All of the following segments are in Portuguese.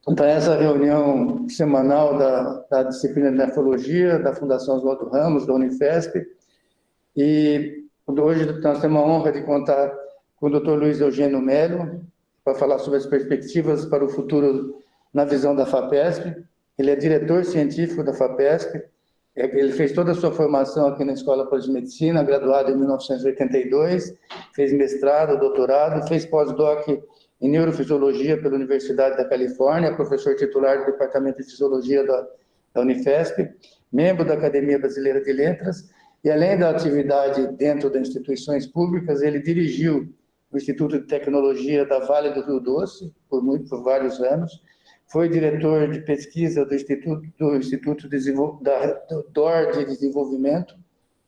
Então, essa reunião semanal da disciplina de nefrologia, da Fundação Oswaldo Ramos, da Unifesp, e hoje nós temos a honra de contar com o Dr. Luiz Eugênio Melo, para falar sobre as perspectivas para o futuro na visão da FAPESP. Ele é diretor científico da FAPESP, ele fez toda a sua formação aqui na Escola de Medicina, graduado em 1982, fez mestrado, doutorado, fez pós-doc em neurofisiologia pela Universidade da Califórnia, professor titular do Departamento de Fisiologia da Unifesp, membro da Academia Brasileira de Letras, e além da atividade dentro das instituições públicas, ele dirigiu o Instituto de Tecnologia da Vale do Rio Doce por vários anos, foi diretor de pesquisa do Instituto do DOR de Desenvolvimento,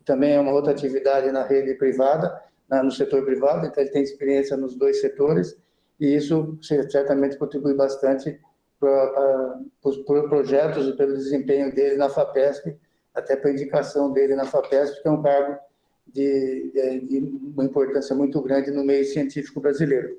também é uma outra atividade na rede privada, no setor privado, então ele tem experiência nos dois setores, e isso certamente contribui bastante para os projetos e pelo desempenho dele na FAPESP, até para a indicação dele na FAPESP, que é um cargo de uma importância muito grande no meio científico brasileiro.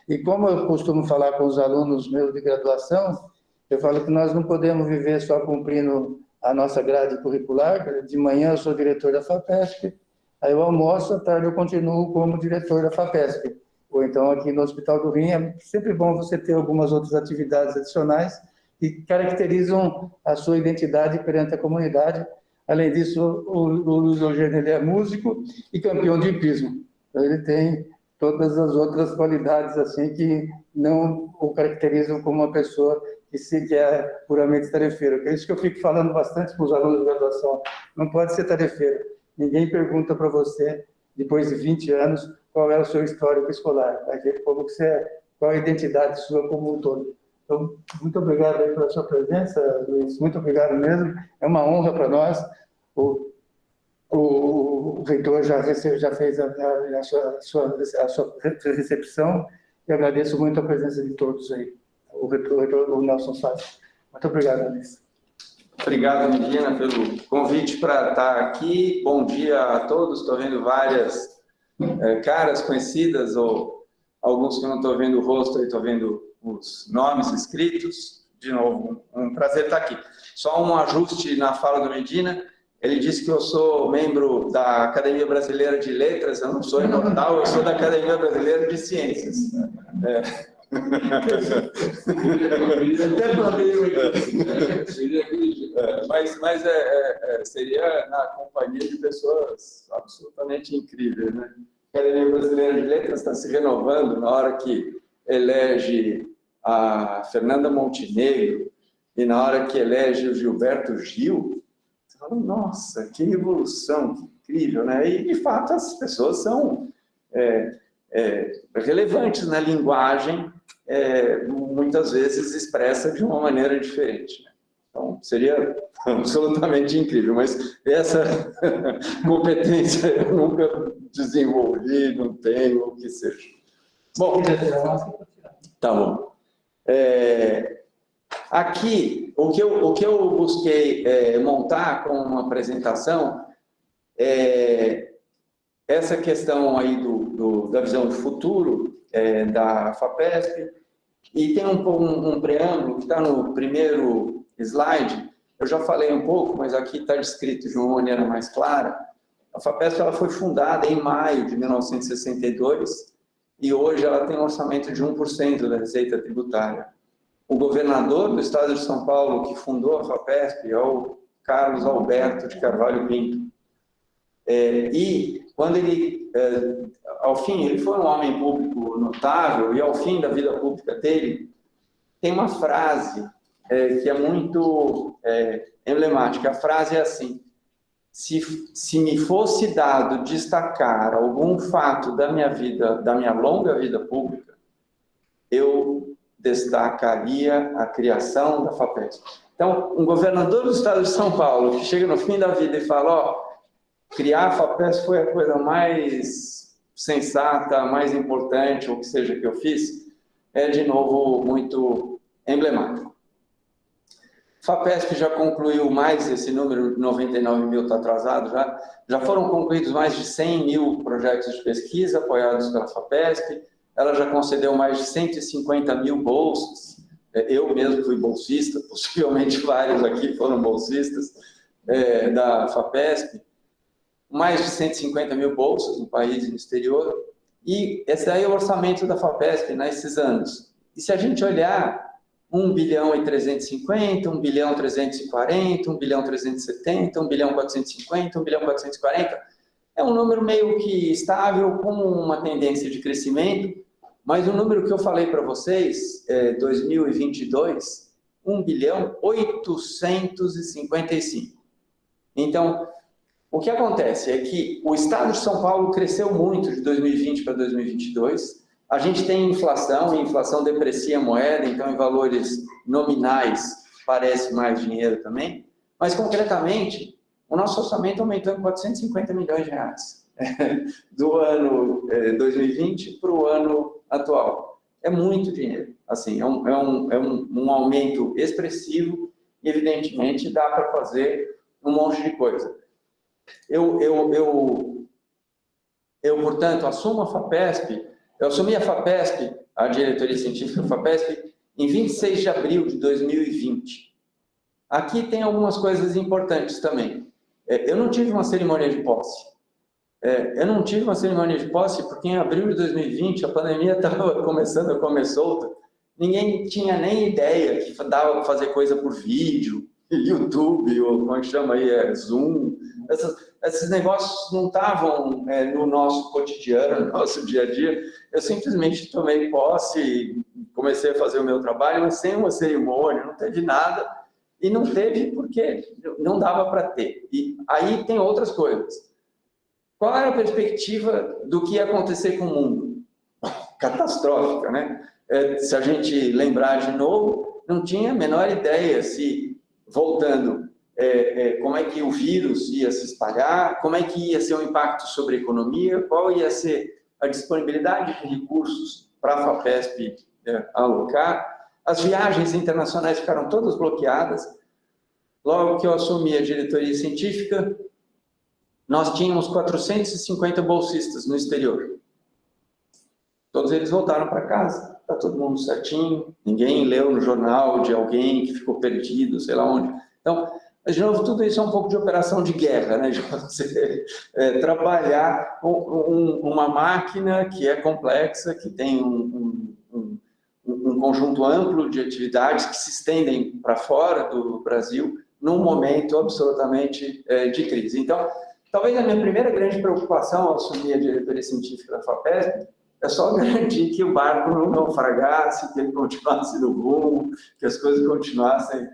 E como eu costumo falar com os alunos meus de graduação, eu falo que nós não podemos viver só cumprindo a nossa grade curricular. De manhã eu sou diretor da FAPESP, aí eu almoço, à tarde eu continuo como diretor da FAPESP. Ou então aqui no Hospital do Rim, é sempre bom você ter algumas outras atividades adicionais que caracterizam a sua identidade perante a comunidade. Além disso, o Luiz Eugênio ele é músico e campeão de hipismo. Então, ele tem todas as outras qualidades assim que não o caracterizam como uma pessoa que é puramente tarefeiro. É isso que eu fico falando bastante com os alunos de graduação. Não pode ser tarefeiro. Ninguém pergunta para você, depois de 20 anos, qual é o seu histórico escolar. Vai ver como que você é, qual a identidade sua como um todo. Então, muito obrigado aí pela sua presença, Luiz. Muito obrigado mesmo. É uma honra para nós. O reitor já fez a sua recepção e agradeço muito a presença de todos aí. O reitor, o Nelson Salles. Muito obrigado, Luiz. Obrigado, Medina, pelo convite para estar aqui. Bom dia a todos. Estou vendo várias caras conhecidas, ou alguns que não estou vendo o rosto, e estou vendo os nomes escritos. De novo, um prazer estar aqui. Só um ajuste na fala do Medina. Ele disse que eu sou membro da Academia Brasileira de Letras. Eu não sou imortal, eu sou da Academia Brasileira de Ciências. Mas seria na companhia de pessoas absolutamente incríveis, né? A Academia Brasileira de Letras está se renovando na hora que elege a Fernanda Montenegro e na hora que elege o Gilberto Gil. Você fala, nossa, que evolução, que incrível, né? E, de fato, as pessoas são relevantes na linguagem, muitas vezes expressa de uma maneira diferente, né? Então, seria absolutamente incrível, mas essa competência eu nunca desenvolvi, não tenho, o que seja. Bom, tá bom. Aqui, o que eu busquei montar com uma apresentação é essa questão aí da visão de futuro da FAPESP, e tem um preâmbulo que está no primeiro slide. Eu já falei um pouco, mas aqui está descrito de uma maneira mais clara. A FAPESP ela foi fundada em maio de 1962 e hoje ela tem um orçamento de 1% da receita tributária. O governador do estado de São Paulo que fundou a FAPESP é o Carlos Alberto de Carvalho Pinto. E quando ele, ao fim, ele foi um homem público notável, e ao fim da vida pública dele, tem uma frase que é muito emblemática. A frase é assim: se me fosse dado destacar algum fato da minha vida, da minha longa vida pública, eu destacaria a criação da FAPESP. Então, um governador do estado de São Paulo que chega no fim da vida e fala, ó, criar a FAPESP foi a coisa mais sensata, mais importante, ou que seja que eu fiz, é de novo muito emblemático. FAPESP já concluiu mais, esse número 99 mil está atrasado já foram concluídos mais de 100 mil projetos de pesquisa apoiados pela FAPESP, ela já concedeu mais de 150 mil bolsas Eu mesmo fui bolsista, possivelmente vários aqui foram bolsistas da FAPESP, mais de 150 mil bolsas no país e no exterior, e esse aí é o orçamento da FAPESP nesses anos. E se a gente olhar 1 bilhão e 350, 1 bilhão 340, 1 bilhão 370, 1 bilhão 450, 1 bilhão 440, é um número meio que estável, com uma tendência de crescimento, mas o número que eu falei para vocês, 2022, 1 bilhão 855. Então, o que acontece é que o estado de São Paulo cresceu muito de 2020 para 2022, a gente tem inflação, e a inflação deprecia a moeda, então em valores nominais parece mais dinheiro também, mas concretamente, o nosso orçamento aumentou em 450 milhões de reais, do ano 2020 para o ano atual. É muito dinheiro, assim, é um aumento expressivo e, evidentemente, dá para fazer um monte de coisa. Portanto, assumo a FAPESP. Eu assumi a FAPESP, a diretoria científica da FAPESP, em 26 de abril de 2020. Aqui tem algumas coisas importantes também. Eu não tive uma cerimônia de posse. Eu não tive uma cerimônia de posse porque em abril de 2020 a pandemia estava começando a comer solta. Ninguém tinha nem ideia que dava para fazer coisa por vídeo, YouTube, ou como é que chama aí, Zoom. Esses negócios não estavam no nosso cotidiano, no nosso dia a dia. Eu simplesmente tomei posse e comecei a fazer o meu trabalho, mas sem uma cerimônia, não teve nada. E não teve porque não dava para ter. E aí tem outras coisas. Qual era a perspectiva do que ia acontecer com o mundo? Catastrófica, né? Se a gente lembrar de novo, não tinha a menor ideia se, voltando, como é que o vírus ia se espalhar, como é que ia ser o impacto sobre a economia, qual ia ser a disponibilidade de recursos para a FAPESP alocar. As viagens internacionais ficaram todas bloqueadas. Logo que eu assumi a diretoria científica, nós tínhamos 450 bolsistas no exterior. Todos eles voltaram para casa, está todo mundo certinho, ninguém leu no jornal de alguém que ficou perdido, sei lá onde. Então, de novo, tudo isso é um pouco de operação de guerra, né? De você trabalhar uma máquina que é complexa, que tem um conjunto amplo de atividades que se estendem para fora do Brasil, num momento absolutamente de crise. Então, talvez a minha primeira grande preocupação ao assumir a diretoria científica da FAPESP é só garantir que o barco não naufragasse, que ele continuasse no rumo, que as coisas continuassem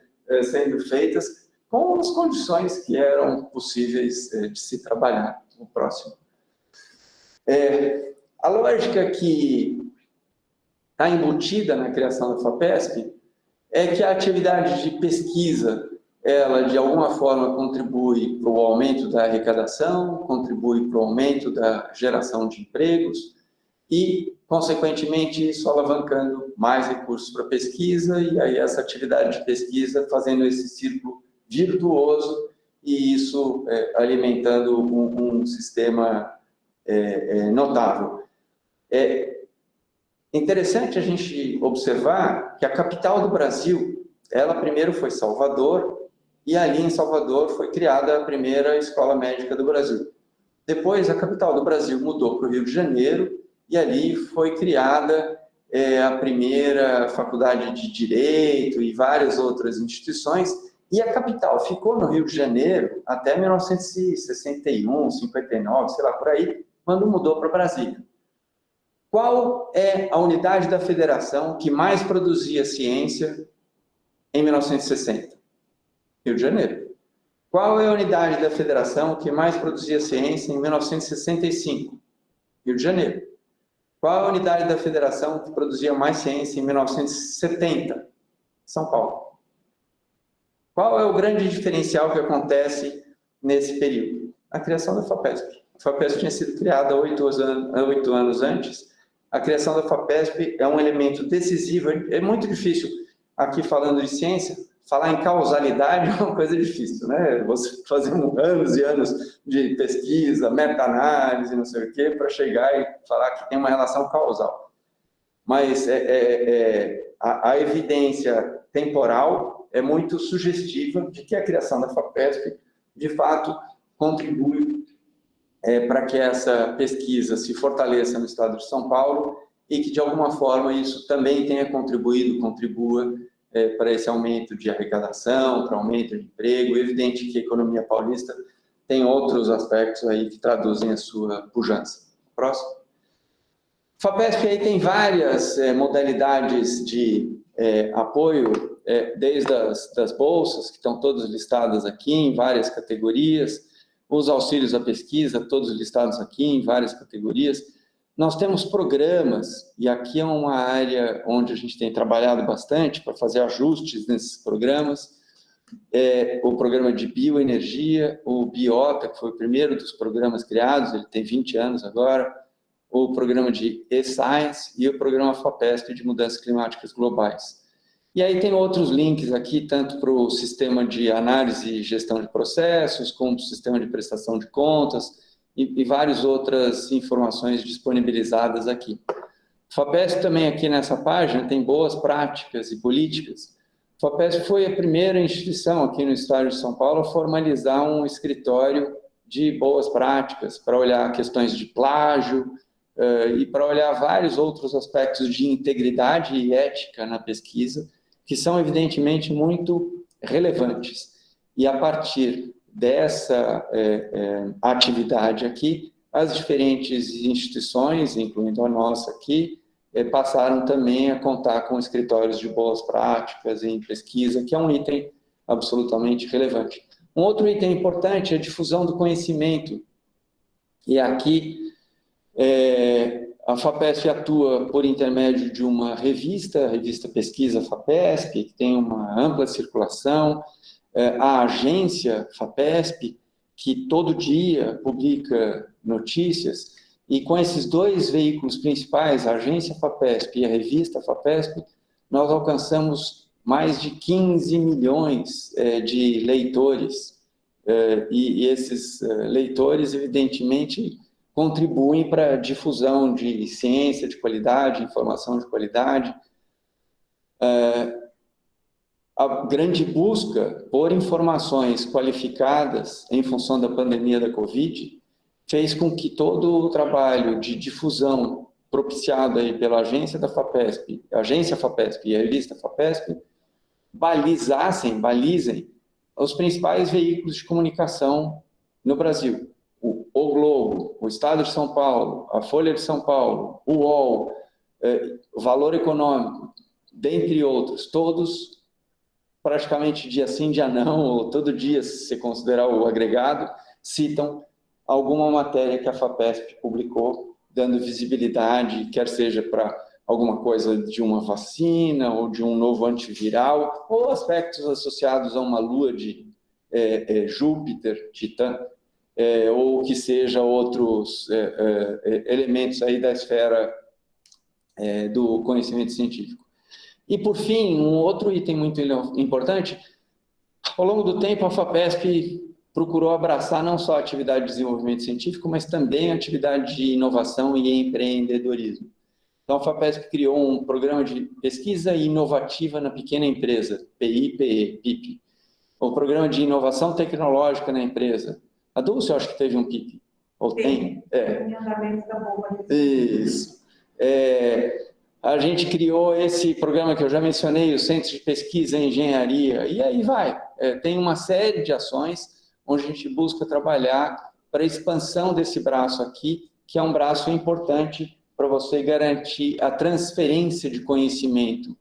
sendo feitas com as condições que eram possíveis de se trabalhar no próximo. A lógica que está embutida na criação da FAPESP é que a atividade de pesquisa, ela de alguma forma contribui para o aumento da arrecadação, contribui para o aumento da geração de empregos e, consequentemente, isso alavancando mais recursos para pesquisa e aí essa atividade de pesquisa fazendo esse círculo virtuoso e isso alimentando um sistema notável. É interessante a gente observar que a capital do Brasil, ela primeiro foi Salvador, e ali em Salvador foi criada a primeira escola médica do Brasil. Depois, a capital do Brasil mudou para o Rio de Janeiro, e ali foi criada a primeira faculdade de Direito e várias outras instituições, e a capital ficou no Rio de Janeiro até 1961, 59, sei lá, por aí, quando mudou para Brasília. Qual é a unidade da federação que mais produzia ciência em 1960? Rio de Janeiro. Qual é a unidade da federação que mais produzia ciência em 1965? Rio de Janeiro. Qual a unidade da federação que produzia mais ciência em 1970? São Paulo. Qual é o grande diferencial que acontece nesse período? A criação da FAPESP. A FAPESP tinha sido criada 8 anos antes. A criação da FAPESP é um elemento decisivo. É muito difícil, aqui falando de ciência, falar em causalidade é uma coisa difícil, né? Você fazer anos e anos de pesquisa, meta-análise, não sei o quê, para chegar e falar que tem uma relação causal. Mas a evidência temporal é muito sugestiva de que a criação da FAPESP, de fato, contribui para que essa pesquisa se fortaleça no estado de São Paulo e que, de alguma forma, isso também tenha contribua para esse aumento de arrecadação, para aumento de emprego. É evidente que a economia paulista tem outros aspectos aí que traduzem a sua pujança. Próximo. FAPESP aí tem várias modalidades de apoio, desde das bolsas, que estão todas listadas aqui em várias categorias, os auxílios à pesquisa, todos listados aqui em várias categorias. Nós temos programas, e aqui é uma área onde a gente tem trabalhado bastante para fazer ajustes nesses programas. O programa de bioenergia, o Biota, que foi o primeiro dos programas criados, ele tem 20 anos agora, o programa de e-Science e o programa FAPESP de mudanças climáticas globais. E aí tem outros links aqui, tanto para o sistema de análise e gestão de processos, como para o sistema de prestação de contas e várias outras informações disponibilizadas aqui. FAPESP também aqui nessa página tem boas práticas e políticas. FAPESP foi a primeira instituição aqui no estado de São Paulo a formalizar um escritório de boas práticas para olhar questões de plágio e para olhar vários outros aspectos de integridade e ética na pesquisa, que são evidentemente muito relevantes. E a partir dessa atividade aqui, as diferentes instituições, incluindo a nossa aqui, passaram também a contar com escritórios de boas práticas em pesquisa, que é um item absolutamente relevante. Um outro item importante é a difusão do conhecimento. E aqui a FAPESP atua por intermédio de uma revista, a revista Pesquisa FAPESP, que tem uma ampla circulação, a agência FAPESP, que todo dia publica notícias, e com esses dois veículos principais, a agência FAPESP e a revista FAPESP, nós alcançamos mais de 15 milhões de leitores, e esses leitores, evidentemente, contribuem para a difusão de ciência de qualidade, informação de qualidade. A grande busca por informações qualificadas em função da pandemia da Covid fez com que todo o trabalho de difusão propiciado aí pela agência da FAPESP, a agência FAPESP e a revista FAPESP, balizem os principais veículos de comunicação no Brasil. O Globo, o Estado de São Paulo, a Folha de São Paulo, o UOL, o Valor Econômico, dentre outros, todos praticamente dia sim, dia não, ou todo dia, se você considerar o agregado, citam alguma matéria que a FAPESP publicou, dando visibilidade, quer seja para alguma coisa de uma vacina, ou de um novo antiviral, ou aspectos associados a uma lua de Júpiter, Titã, ou que seja outros elementos aí da esfera do conhecimento científico. E, por fim, um outro item muito importante, ao longo do tempo, a FAPESP procurou abraçar não só a atividade de desenvolvimento científico, mas também a atividade de inovação e empreendedorismo. Então, a FAPESP criou um programa de pesquisa inovativa na pequena empresa, PIPE, o programa de inovação tecnológica na empresa. A Dulce, eu acho que teve um PIP, ou tem? Isso. A gente criou esse programa que eu já mencionei, o Centro de Pesquisa em Engenharia, e aí vai. Tem uma série de ações onde a gente busca trabalhar para a expansão desse braço aqui, que é um braço importante para você garantir a transferência de conhecimento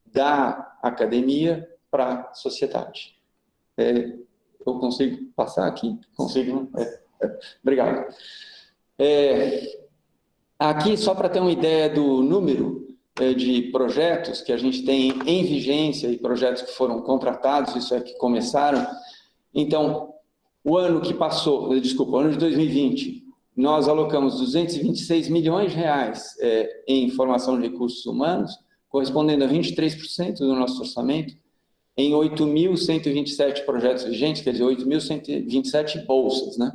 da academia para a sociedade. Eu consigo passar aqui? Consigo? Obrigado. Aqui, só para ter uma ideia do número de projetos que a gente tem em vigência e projetos que foram contratados, isso é, que começaram. Então, o ano que passou, o ano de 2020, nós alocamos 226 milhões de reais em formação de recursos humanos, correspondendo a 23% do nosso orçamento, em 8.127 projetos vigentes, quer dizer, 8.127 bolsas, né?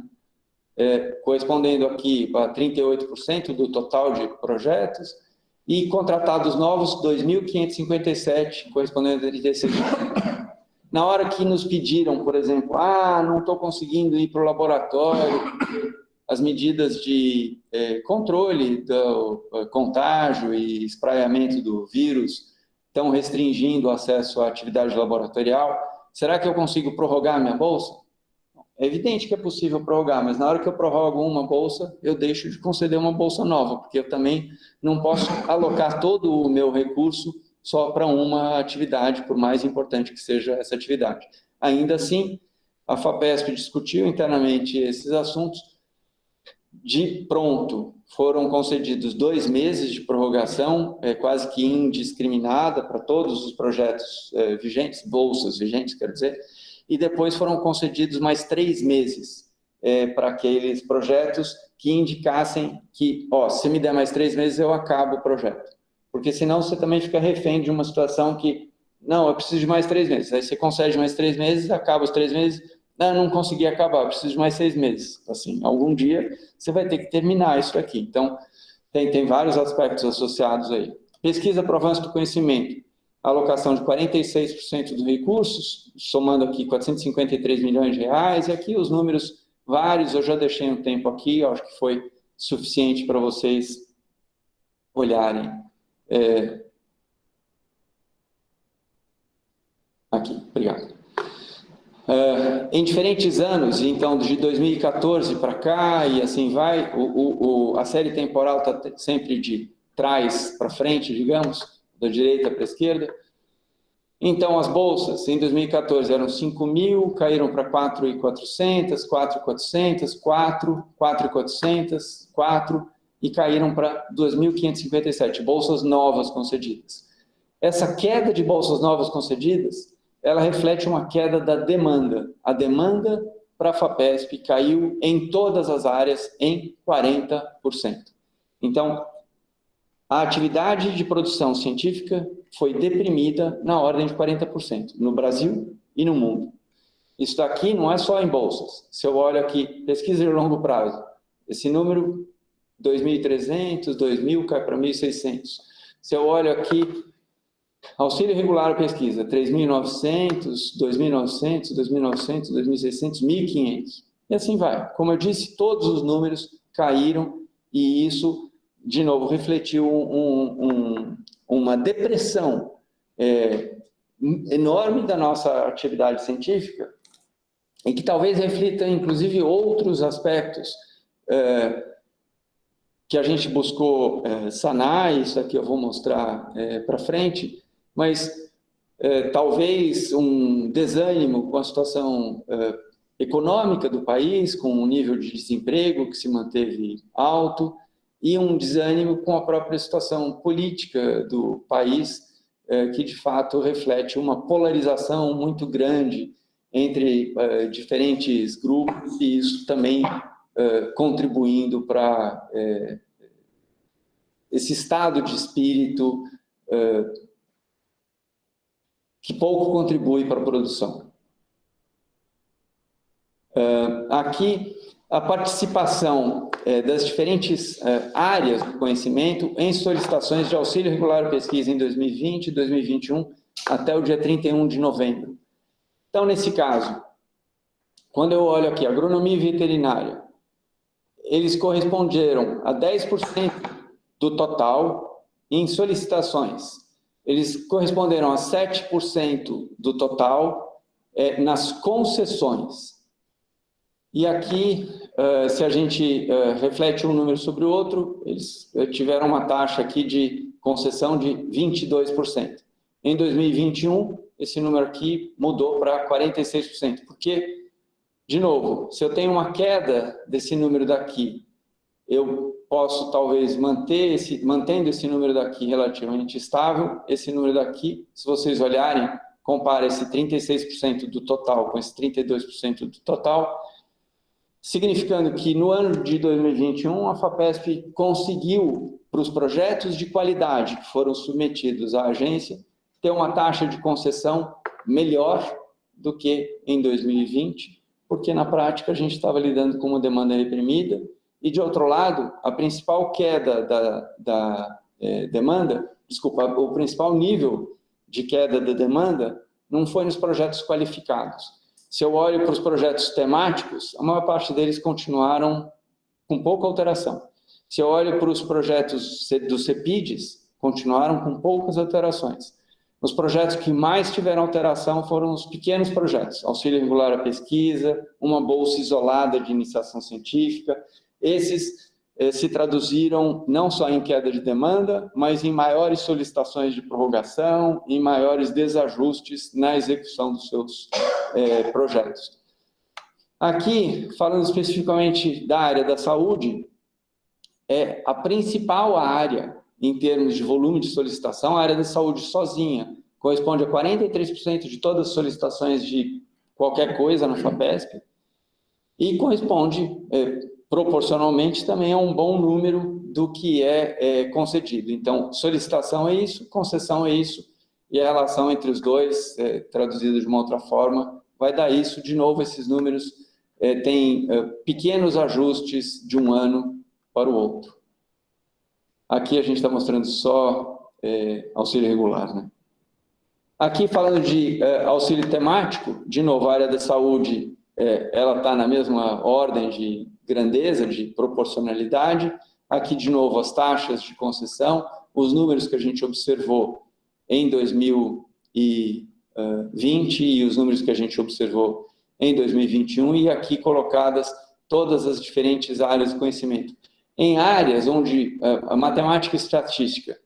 Correspondendo aqui a 38% do total de projetos, e contratados novos, 2.557, correspondendo a 36%. Na hora que nos pediram, por exemplo, não estou conseguindo ir para o laboratório, as medidas de controle do contágio e espraiamento do vírus estão restringindo o acesso à atividade laboratorial, será que eu consigo prorrogar a minha bolsa? É evidente que é possível prorrogar, mas na hora que eu prorrogo uma bolsa, eu deixo de conceder uma bolsa nova, porque eu também não posso alocar todo o meu recurso só para uma atividade, por mais importante que seja essa atividade. Ainda assim, a FAPESP discutiu internamente esses assuntos. De pronto, foram concedidos 2 meses de prorrogação, quase que indiscriminada para todos os projetos vigentes, bolsas vigentes, quer dizer, e depois foram concedidos mais 3 meses para aqueles projetos que indicassem que, se me der mais 3 meses, eu acabo o projeto. Porque senão você também fica refém de uma situação que, não, eu preciso de mais 3 meses. Aí você concede mais 3 meses, acaba os 3 meses, não consegui acabar, eu preciso de mais 6 meses. Assim, algum dia você vai ter que terminar isso aqui. Então, tem vários aspectos associados aí. Pesquisa para o avanço do conhecimento. Alocação de 46% dos recursos, somando aqui 453 milhões de reais, e aqui os números vários, eu já deixei um tempo aqui, eu acho que foi suficiente para vocês olharem. Aqui, obrigado. Em diferentes anos, então de 2014 para cá e assim vai, a série temporal está sempre de trás para frente, digamos, da direita para a esquerda. Então, as bolsas em 2014 eram 5.000, caíram para 4.400, 4.400, 4.400, 4 e caíram para 2.557 bolsas novas concedidas. Essa queda de bolsas novas concedidas, ela reflete uma queda da demanda. A demanda para a FAPESP caiu em todas as áreas em 40%. Então, a atividade de produção científica foi deprimida na ordem de 40%, no Brasil e no mundo. Isso daqui não é só em bolsas. Se eu olho aqui, pesquisa de longo prazo, esse número, 2.300, 2.000, cai para 1.600. Se eu olho aqui, auxílio regular à pesquisa, 3.900, 2.900, 2.900, 2.600, 1.500. E assim vai. Como eu disse, todos os números caíram e isso, de novo, refletiu uma depressão enorme da nossa atividade científica e que talvez reflita, inclusive, outros aspectos que a gente buscou sanar, isso aqui eu vou mostrar para frente, mas talvez um desânimo com a situação econômica do país, com o nível de desemprego que se manteve alto, e um desânimo com a própria situação política do país, que de fato reflete uma polarização muito grande entre diferentes grupos, e isso também contribuindo para esse estado de espírito que pouco contribui para a produção. Aqui, a participação das diferentes áreas do conhecimento em solicitações de auxílio regular à pesquisa em 2020 e 2021, até o dia 31 de novembro. Então, nesse caso, quando eu olho aqui, agronomia e veterinária, eles corresponderam a 10% do total em solicitações. Eles corresponderam a 7% do total nas concessões. E aqui, se a gente reflete um número sobre o outro, eles tiveram uma taxa aqui de concessão de 22%. Em 2021, esse número aqui mudou para 46%, porque, de novo, se eu tenho uma queda desse número daqui, eu posso talvez mantendo esse número daqui relativamente estável, esse número daqui, se vocês olharem, compara esse 36% do total com esse 32% do total, significando que no ano de 2021 a FAPESP conseguiu, para os projetos de qualidade que foram submetidos à agência, ter uma taxa de concessão melhor do que em 2020, porque na prática a gente estava lidando com uma demanda reprimida e, de outro lado, a principal queda da o principal nível de queda da demanda não foi nos projetos qualificados. Se eu olho para os projetos temáticos, a maior parte deles continuaram com pouca alteração. Se eu olho para os projetos dos CEPIDs, continuaram com poucas alterações. Os projetos que mais tiveram alteração foram os pequenos projetos, auxílio regular à pesquisa, uma bolsa isolada de iniciação científica. Esses se traduziram não só em queda de demanda, mas em maiores solicitações de prorrogação, em maiores desajustes na execução dos seus projetos. Aqui, falando especificamente da área da saúde, a principal área em termos de volume de solicitação, a área da saúde sozinha corresponde a 43% de todas as solicitações de qualquer coisa na FAPESP e corresponde proporcionalmente também a um bom número do que é concedido. Então, solicitação é isso, concessão é isso, e a relação entre os dois, traduzida de uma outra forma, vai dar isso. De novo, esses números têm pequenos ajustes de um ano para o outro. Aqui a gente está mostrando só auxílio regular, né? Aqui, falando de auxílio temático, de novo, a área da saúde, ela está na mesma ordem de grandeza, de proporcionalidade. Aqui, de novo, as taxas de concessão, os números que a gente observou em 2020 e os números que a gente observou em 2021, e aqui colocadas todas as diferentes áreas de conhecimento. Em áreas onde a matemática e estatística,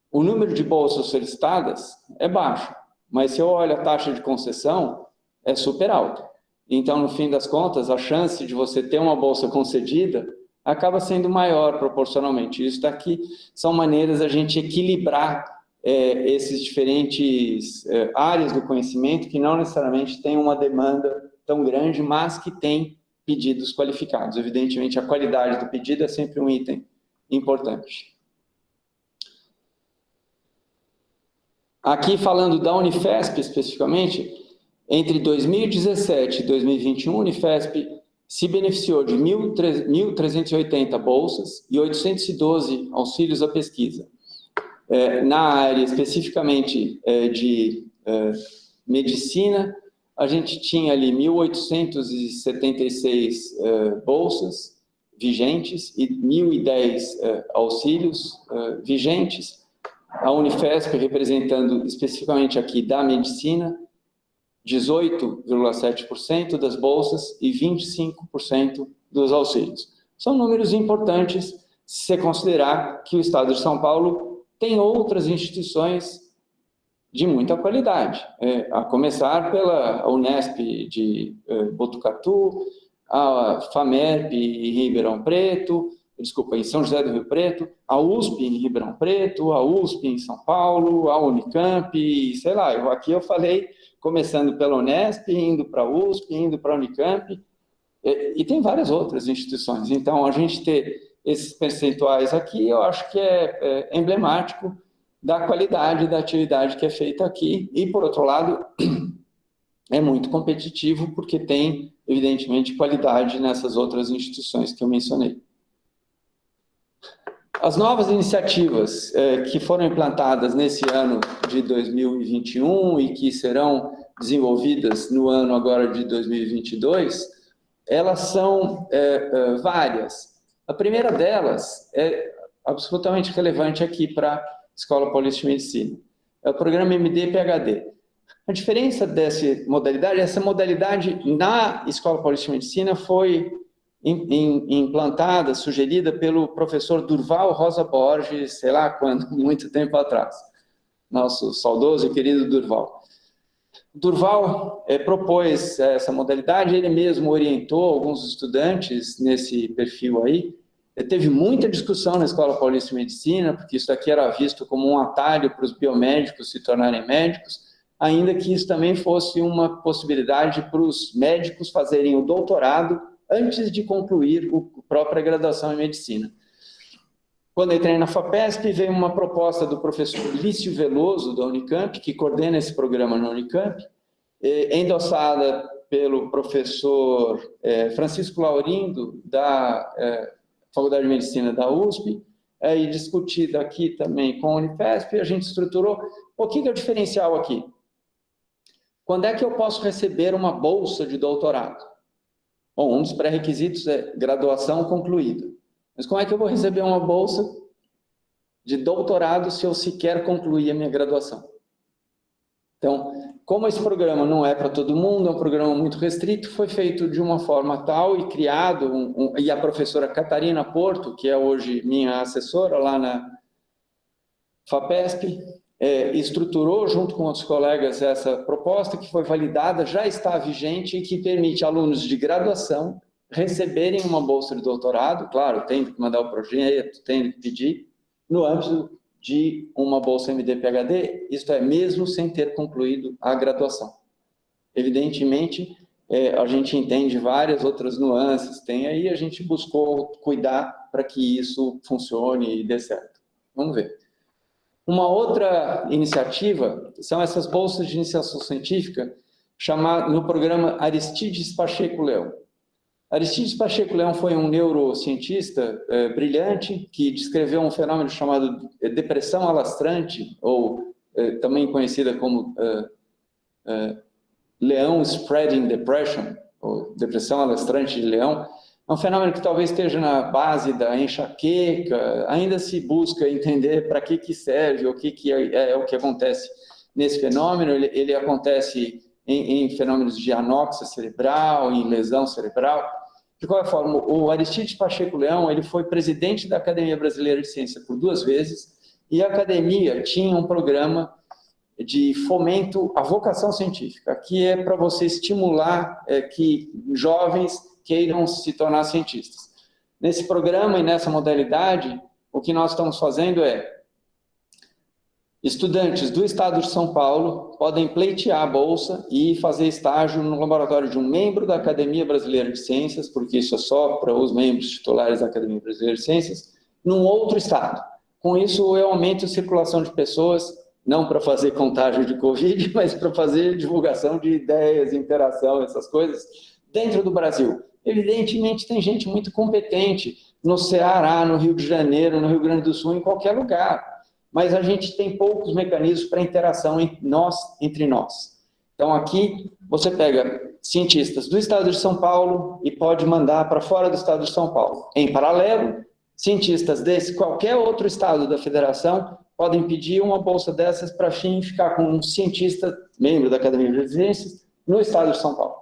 o número de bolsas solicitadas é baixo, mas se eu olho a taxa de concessão, é super alta. Então, no fim das contas, a chance de você ter uma bolsa concedida acaba sendo maior proporcionalmente. Isso daqui são maneiras a gente equilibrar esses diferentes áreas do conhecimento que não necessariamente têm uma demanda tão grande, mas que têm pedidos qualificados. Evidentemente, a qualidade do pedido é sempre um item importante. Aqui, falando da Unifesp especificamente, entre 2017 e 2021, a Unifesp se beneficiou de 1.380 bolsas e 812 auxílios à pesquisa. Na área especificamente de medicina, a gente tinha ali 1.876 bolsas vigentes e 1.010 auxílios vigentes. A Unifesp, representando especificamente aqui da medicina, 18,7% das bolsas e 25% dos auxílios. São números importantes se você considerar que o Estado de São Paulo tem outras instituições de muita qualidade, a começar pela Unesp de Botucatu, a FAMERP em Ribeirão Preto, em São José do Rio Preto, a USP em Ribeirão Preto, a USP em São Paulo, a Unicamp, sei lá, aqui eu falei, começando pela Unesp, indo para a USP, indo para a Unicamp, e tem várias outras instituições. Então, a gente ter esses percentuais aqui, eu acho que é emblemático da qualidade da atividade que é feita aqui, e, por outro lado, é muito competitivo, porque tem, evidentemente, qualidade nessas outras instituições que eu mencionei. As novas iniciativas que foram implantadas nesse ano de 2021 e que serão desenvolvidas no ano agora de 2022, elas são várias. A primeira delas é absolutamente relevante aqui para a Escola Paulista de Medicina. É o programa MD-PhD. A diferença dessa modalidade na Escola Paulista de Medicina foi implantada, sugerida pelo professor Durval Rosa Borges, sei lá quando, muito tempo atrás. Nosso saudoso e querido Durval. Durval propôs essa modalidade, ele mesmo orientou alguns estudantes nesse perfil aí. Teve muita discussão na Escola Paulista de Medicina, porque isso aqui era visto como um atalho para os biomédicos se tornarem médicos, ainda que isso também fosse uma possibilidade para os médicos fazerem o doutorado antes de concluir a própria graduação em medicina. Quando eu entrei na FAPESP, veio uma proposta do professor Lício Veloso, da Unicamp, que coordena esse programa na Unicamp, endossada pelo professor Francisco Laurindo, da Faculdade de Medicina da USP, e discutida aqui também com a Unifesp, a gente estruturou. O que é o diferencial aqui? Quando é que eu posso receber uma bolsa de doutorado? Bom, um dos pré-requisitos é graduação concluída. Mas como é que eu vou receber uma bolsa de doutorado se eu sequer concluir a minha graduação? Então, como esse programa não é para todo mundo, é um programa muito restrito, foi feito de uma forma tal e criado, e a professora Catarina Porto, que é hoje minha assessora lá na FAPESP, estruturou junto com outros colegas essa proposta que foi validada, já está vigente e que permite alunos de graduação receberem uma bolsa de doutorado, claro, tem que mandar o projeto, tem que pedir, no âmbito de uma bolsa MD-PhD, isto é, mesmo sem ter concluído a graduação. Evidentemente, a gente entende várias outras nuances, tem aí, a gente buscou cuidar para que isso funcione e dê certo. Vamos ver. Uma outra iniciativa são essas bolsas de iniciação científica no programa Aristides Pacheco Leão. Aristides Pacheco Leão foi um neurocientista brilhante que descreveu um fenômeno chamado depressão alastrante, ou também conhecida como Leão Spreading Depression, ou depressão alastrante de Leão. É um fenômeno que talvez esteja na base da enxaqueca, ainda se busca entender para que serve, o que é o que acontece nesse fenômeno. Ele acontece em fenômenos de anóxia cerebral, em lesão cerebral. De qualquer forma, o Aristides Pacheco Leão, ele foi presidente da Academia Brasileira de Ciência por 2 vezes, e a academia tinha um programa de fomento à vocação científica, que é para você estimular que jovens queiram se tornar cientistas. Nesse programa e nessa modalidade, o que nós estamos fazendo é estudantes do estado de São Paulo podem pleitear a bolsa e fazer estágio no laboratório de um membro da Academia Brasileira de Ciências, porque isso é só para os membros titulares da Academia Brasileira de Ciências, num outro estado. Com isso, eu aumento a circulação de pessoas, não para fazer contágio de Covid, mas para fazer divulgação de ideias, interação, essas coisas, dentro do Brasil. Evidentemente, tem gente muito competente no Ceará, no Rio de Janeiro, no Rio Grande do Sul, em qualquer lugar. Mas a gente tem poucos mecanismos para interação entre nós. Então, aqui, você pega cientistas do estado de São Paulo e pode mandar para fora do estado de São Paulo. Em paralelo, cientistas desse qualquer outro estado da federação podem pedir uma bolsa dessas para ficar com um cientista, membro da Academia de Ciências, no estado de São Paulo.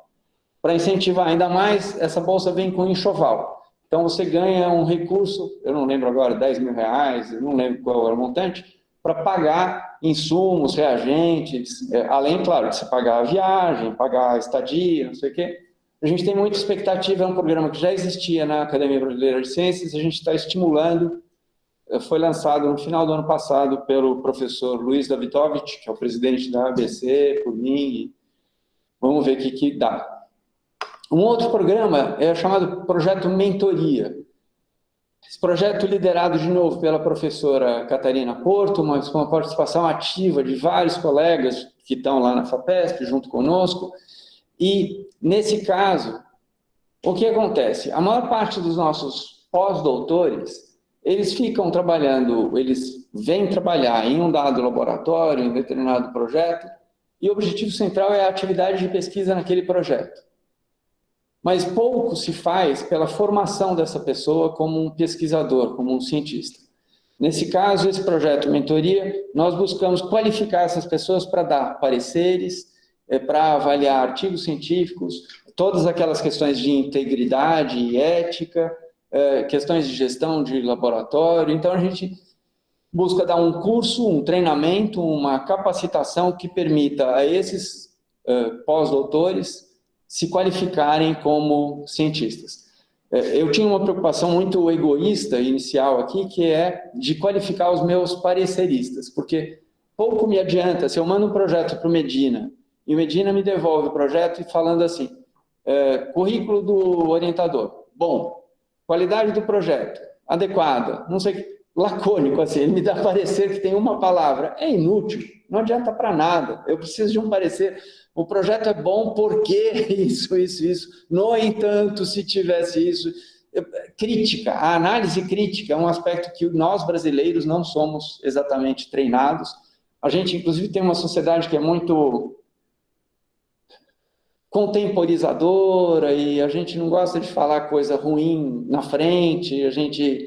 Para incentivar ainda mais, essa bolsa vem com enxoval. Então, você ganha um recurso, eu não lembro agora, R$10.000, eu não lembro qual era o montante, para pagar insumos, reagentes, além, claro, de você pagar a viagem, pagar a estadia, não sei o quê. A gente tem muita expectativa, é um programa que já existia na Academia Brasileira de Ciências, a gente está estimulando, foi lançado no final do ano passado pelo professor Luiz Davidovich, que é o presidente da ABC, por mim, e vamos ver o que dá. Um outro programa é chamado Projeto Mentoria. Esse projeto liderado, de novo, pela professora Catarina Porto, mas com uma participação ativa de vários colegas que estão lá na FAPESP, junto conosco. E, nesse caso, o que acontece? A maior parte dos nossos pós-doutores, eles ficam trabalhando, eles vêm trabalhar em um dado laboratório, em um determinado projeto, e o objetivo central é a atividade de pesquisa naquele projeto. Mas pouco se faz pela formação dessa pessoa como um pesquisador, como um cientista. Nesse caso, esse projeto Mentoria, nós buscamos qualificar essas pessoas para dar pareceres, para avaliar artigos científicos, todas aquelas questões de integridade e ética, questões de gestão de laboratório. Então, a gente busca dar um curso, um treinamento, uma capacitação que permita a esses pós-doutores se qualificarem como cientistas. Eu tinha uma preocupação muito egoísta inicial aqui, que é de qualificar os meus pareceristas, porque pouco me adianta se eu mando um projeto para o Medina, e o Medina me devolve o projeto falando assim, currículo do orientador, bom, qualidade do projeto, adequada, não sei, lacônico assim, ele me dá parecer que tem uma palavra, é inútil, não adianta para nada, eu preciso de um parecer. O projeto é bom porque isso. No entanto, se tivesse isso, crítica. A análise crítica é um aspecto que nós brasileiros não somos exatamente treinados. A gente, inclusive, tem uma sociedade que é muito contemporizadora e a gente não gosta de falar coisa ruim na frente, a gente,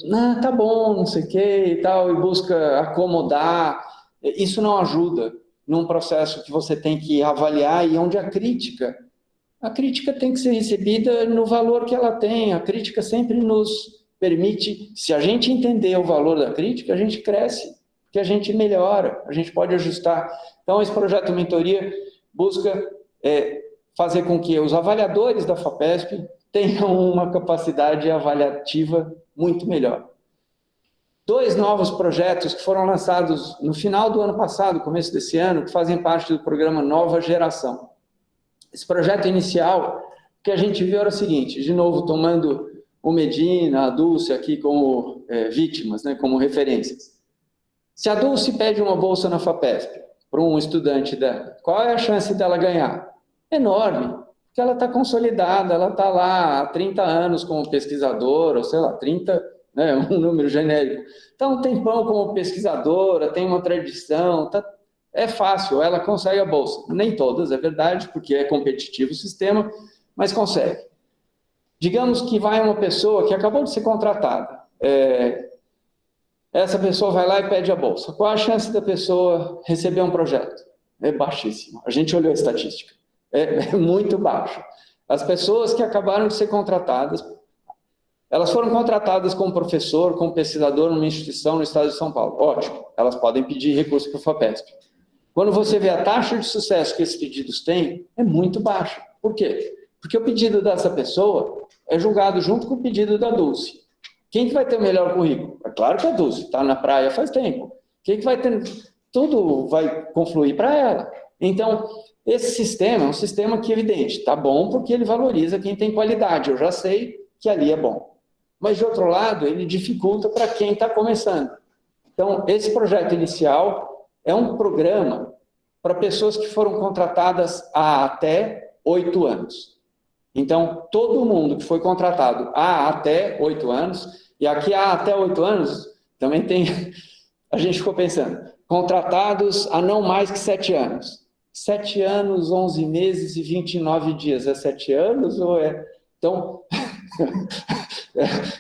não, tá bom, não sei o que e tal, e busca acomodar. Isso não ajuda num processo que você tem que avaliar e onde a crítica tem que ser recebida no valor que ela tem. A crítica sempre nos permite, se a gente entender o valor da crítica, a gente cresce, que a gente melhora, a gente pode ajustar. Então, esse projeto Mentoria busca fazer com que os avaliadores da FAPESP tenham uma capacidade avaliativa muito melhor. 2 novos projetos que foram lançados no final do ano passado, começo desse ano, que fazem parte do programa Nova Geração. Esse projeto inicial, o que a gente viu era o seguinte, de novo, tomando o Medina, a Dulce aqui como vítimas, né, como referências. Se a Dulce pede uma bolsa na FAPESP para um estudante dela, qual é a chance dela ganhar? Enorme, porque ela está consolidada, ela está lá há 30 anos como pesquisadora, ou sei lá, 30, né, um número genérico. Então, um tempão como pesquisadora, tem uma tradição, é fácil, ela consegue a bolsa. Nem todas, é verdade, porque é competitivo o sistema, mas consegue. Digamos que vai uma pessoa que acabou de ser contratada, essa pessoa vai lá e pede a bolsa. Qual a chance da pessoa receber um projeto? É baixíssima. A gente olhou a estatística. É muito baixo. As pessoas que acabaram de ser contratadas, elas foram contratadas como professor, como pesquisador numa instituição no estado de São Paulo. Ótimo, elas podem pedir recurso para o FAPESP. Quando você vê a taxa de sucesso que esses pedidos têm, é muito baixa. Por quê? Porque o pedido dessa pessoa é julgado junto com o pedido da Dulce. Quem que vai ter o melhor currículo? É claro que a Dulce está na praia faz tempo. Quem que vai ter... Tudo vai confluir para ela. Então, esse sistema é um sistema que, evidente, está bom porque ele valoriza quem tem qualidade. Eu já sei que ali é bom. Mas, de outro lado, ele dificulta para quem está começando. Então, esse projeto inicial é um programa para pessoas que foram contratadas há até 8 anos. Então, todo mundo que foi contratado há até 8 anos, e aqui há até 8 anos, também tem... A gente ficou pensando, contratados há não mais que 7 anos. 7 anos, 11 meses e 29 dias. É 7 anos ou é...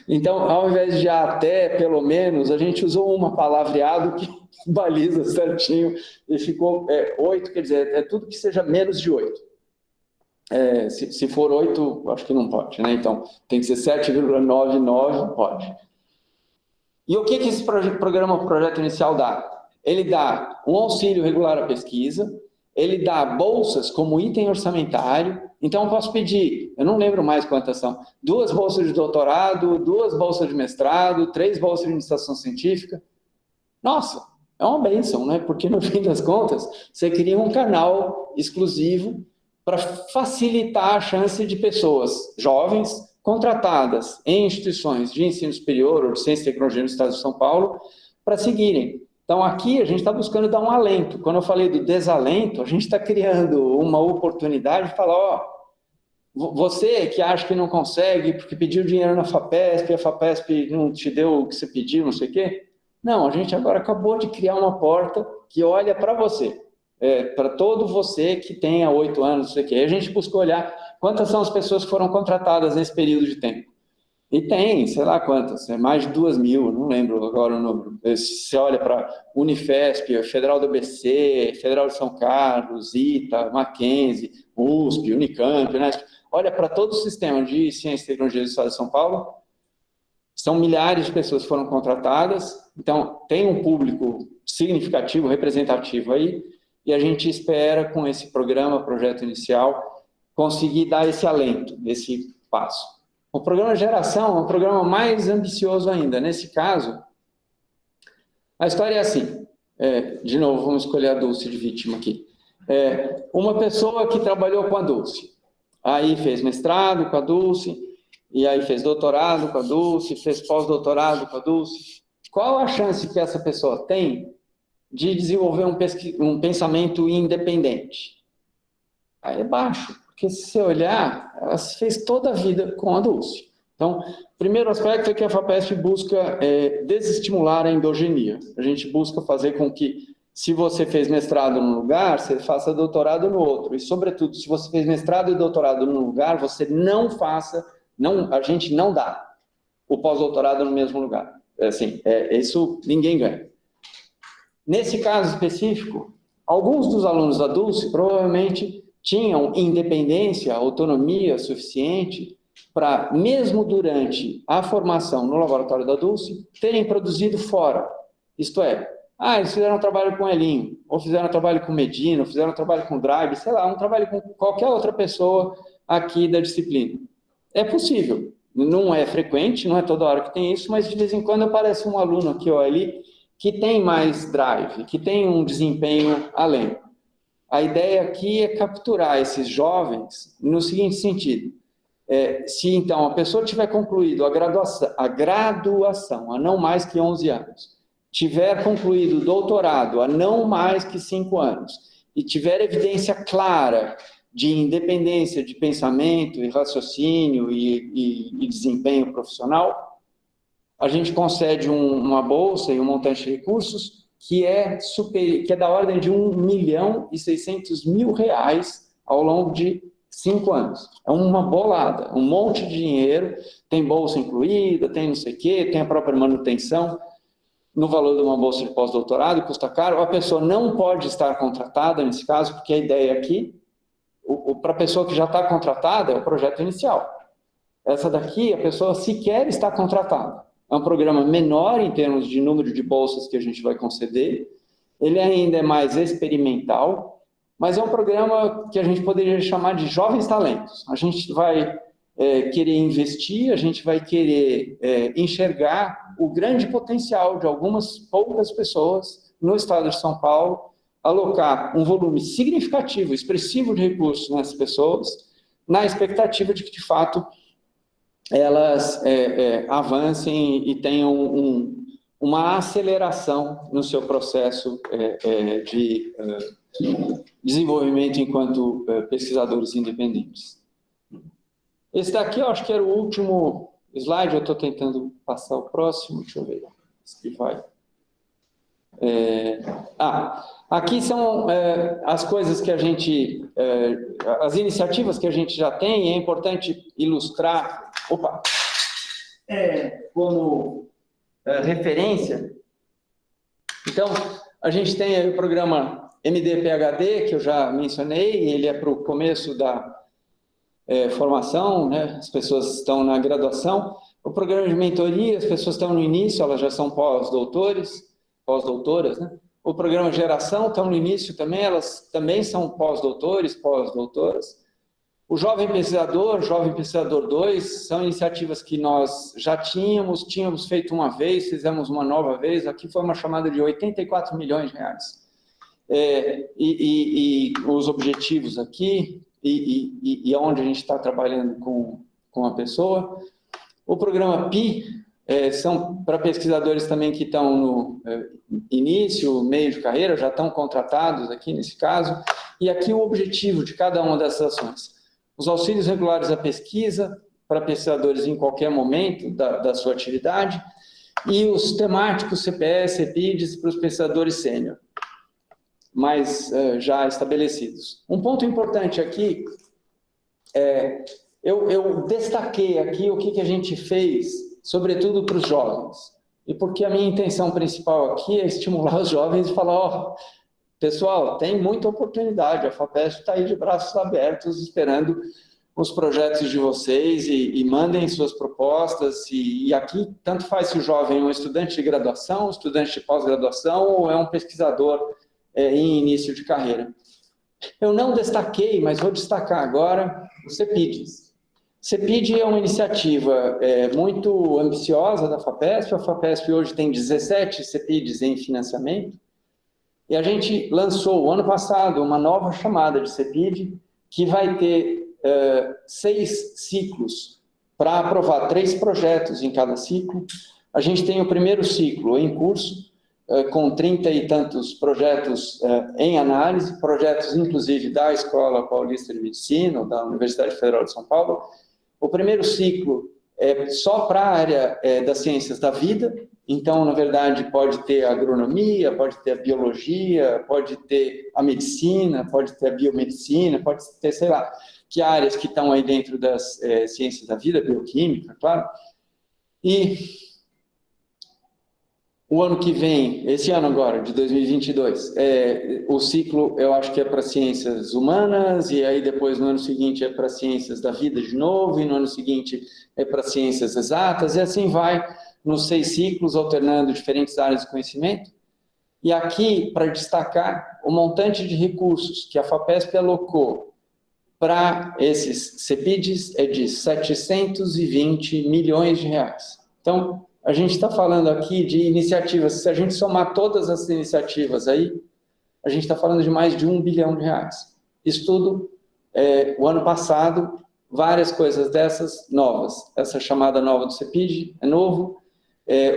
Então, ao invés de até, pelo menos, a gente usou uma palavreado que baliza certinho e ficou 8, quer dizer, é tudo que seja menos de 8. Se for 8, acho que não pode, né? Então, tem que ser 7,99, pode. E o que esse projeto inicial dá? Ele dá um auxílio regular à pesquisa, ele dá bolsas como item orçamentário, então eu posso pedir, eu não lembro mais quantas são, 2 bolsas de doutorado, 2 bolsas de mestrado, 3 bolsas de iniciação científica. Nossa, é uma bênção, né? Porque no fim das contas, você cria um canal exclusivo para facilitar a chance de pessoas jovens contratadas em instituições de ensino superior ou de ciência e tecnologia no estado de São Paulo para seguirem. Então, aqui a gente está buscando dar um alento. Quando eu falei do desalento, a gente está criando uma oportunidade de falar, você que acha que não consegue porque pediu dinheiro na FAPESP, a FAPESP não te deu o que você pediu, não sei o quê. Não, a gente agora acabou de criar uma porta que olha para você, para todo você que tenha 8 anos, não sei o quê. Aí a gente buscou olhar quantas são as pessoas que foram contratadas nesse período de tempo. E tem, sei lá quantas, mais de 2.000, não lembro agora o número. Você olha para Unifesp, Federal do ABC, Federal de São Carlos, ITA, Mackenzie, USP, Unicamp, né? Olha para todo o sistema de ciência e tecnologia do estado de São Paulo, são milhares de pessoas que foram contratadas, então tem um público significativo, representativo aí, e a gente espera com esse programa, projeto inicial, conseguir dar esse alento, esse passo. O programa Geração é um programa mais ambicioso ainda. Nesse caso, a história é assim. De novo, vamos escolher a Dulce de vítima aqui. Uma pessoa que trabalhou com a Dulce. Aí fez mestrado com a Dulce, e aí fez doutorado com a Dulce, fez pós-doutorado com a Dulce. Qual a chance que essa pessoa tem de desenvolver um pensamento independente? Aí é baixo. Porque se você olhar, ela fez toda a vida com a Dulce. Então, o primeiro aspecto é que a FAPESP busca desestimular a endogenia. A gente busca fazer com que, se você fez mestrado num lugar, você faça doutorado no outro. E, sobretudo, se você fez mestrado e doutorado num lugar, você não faça, a gente não dá o pós-doutorado no mesmo lugar. Assim, isso ninguém ganha. Nesse caso específico, alguns dos alunos da Dulce provavelmente tinham independência, autonomia suficiente para, mesmo durante a formação no laboratório da Dulce, terem produzido fora. Isto é, eles fizeram um trabalho com Elinho, ou fizeram um trabalho com Medina, ou fizeram um trabalho com Drive, sei lá, um trabalho com qualquer outra pessoa aqui da disciplina. É possível. Não é frequente, não é toda hora que tem isso, mas de vez em quando aparece um aluno aqui ou ali que tem mais drive, que tem um desempenho além. A ideia aqui é capturar esses jovens no seguinte sentido. Se, então, a pessoa tiver concluído a graduação há não mais que 11 anos, tiver concluído o doutorado há não mais que 5 anos, e tiver evidência clara de independência de pensamento e raciocínio e desempenho profissional, a gente concede uma bolsa e um montante de recursos que é da ordem de R$1.600.000 ao longo de 5 anos. É uma bolada, um monte de dinheiro, tem bolsa incluída, tem não sei o quê, tem a própria manutenção no valor de uma bolsa de pós-doutorado, custa caro. A pessoa não pode estar contratada nesse caso, porque a ideia aqui, para a pessoa que já está contratada, é o projeto inicial. Essa daqui, a pessoa sequer está contratada. É um programa menor em termos de número de bolsas que a gente vai conceder, ele ainda é mais experimental, mas é um programa que a gente poderia chamar de jovens talentos. A gente vai querer investir, a gente vai querer enxergar o grande potencial de algumas poucas pessoas no estado de São Paulo, alocar um volume significativo, expressivo de recursos nessas pessoas, na expectativa de que, de fato, elas avancem e tenham uma aceleração no seu processo de desenvolvimento enquanto pesquisadores independentes. Esse daqui, eu acho que era o último slide, eu estou tentando passar o próximo, deixa eu ver se vai. Aqui são as coisas que a gente, as iniciativas que a gente já tem, é importante ilustrar, como referência. Então, a gente tem aí o programa MD-PhD, que eu já mencionei, ele é para o começo da formação, né? As pessoas estão na graduação. O programa de mentoria, as pessoas estão no início, elas já são pós-doutoras, né? O programa Geração estão no início também, elas também são pós-doutores, pós-doutoras. O Jovem Pesquisador 2, são iniciativas que nós já tínhamos feito uma vez, fizemos uma nova vez, aqui foi uma chamada de R$84 milhões. E os objetivos aqui, e onde a gente está trabalhando com a pessoa. O programa PI, são para pesquisadores também que estão no início, meio de carreira, já estão contratados aqui nesse caso, e aqui o objetivo de cada uma dessas ações. Os auxílios regulares à pesquisa, para pesquisadores em qualquer momento da sua atividade, e os temáticos CPS, CEPIDs, para os pesquisadores sênior, mais já estabelecidos. Um ponto importante aqui, eu destaquei aqui o que a gente fez, sobretudo para os jovens, e porque a minha intenção principal aqui é estimular os jovens e falar, pessoal, tem muita oportunidade, a FAPESP está aí de braços abertos, esperando os projetos de vocês, e mandem suas propostas, e aqui tanto faz se o jovem é um estudante de graduação, estudante de pós-graduação, ou é um pesquisador em início de carreira. Eu não destaquei, mas vou destacar agora o CEPIDs. CEPID é uma iniciativa muito ambiciosa da FAPESP. A FAPESP hoje tem 17 CEPIDs em financiamento, e a gente lançou, ano passado, uma nova chamada de CEPID, que vai ter 6 ciclos, para aprovar 3 projetos em cada ciclo. A gente tem o primeiro ciclo em curso, com 30 e tantos projetos em análise, projetos inclusive da Escola Paulista de Medicina, ou da Universidade Federal de São Paulo. O primeiro ciclo só para a área das ciências da vida. Então, na verdade, pode ter a agronomia, pode ter a biologia, pode ter a medicina, pode ter a biomedicina, pode ter, sei lá, que áreas que estão aí dentro das ciências da vida, bioquímica, claro. E o ano que vem, esse ano agora, de 2022, o ciclo eu acho que é para ciências humanas, e aí depois no ano seguinte é para ciências da vida de novo, e no ano seguinte é para ciências exatas, e assim vai nos 6 ciclos, alternando diferentes áreas de conhecimento. E aqui, para destacar, o montante de recursos que a FAPESP alocou para esses CEPIDs é de 720 milhões de reais. Então, a gente está falando aqui de iniciativas, se a gente somar todas as iniciativas aí, a gente está falando de mais de 1 bilhão de reais. Isso tudo, o ano passado, várias coisas dessas novas. Essa chamada nova do CEPID é novo,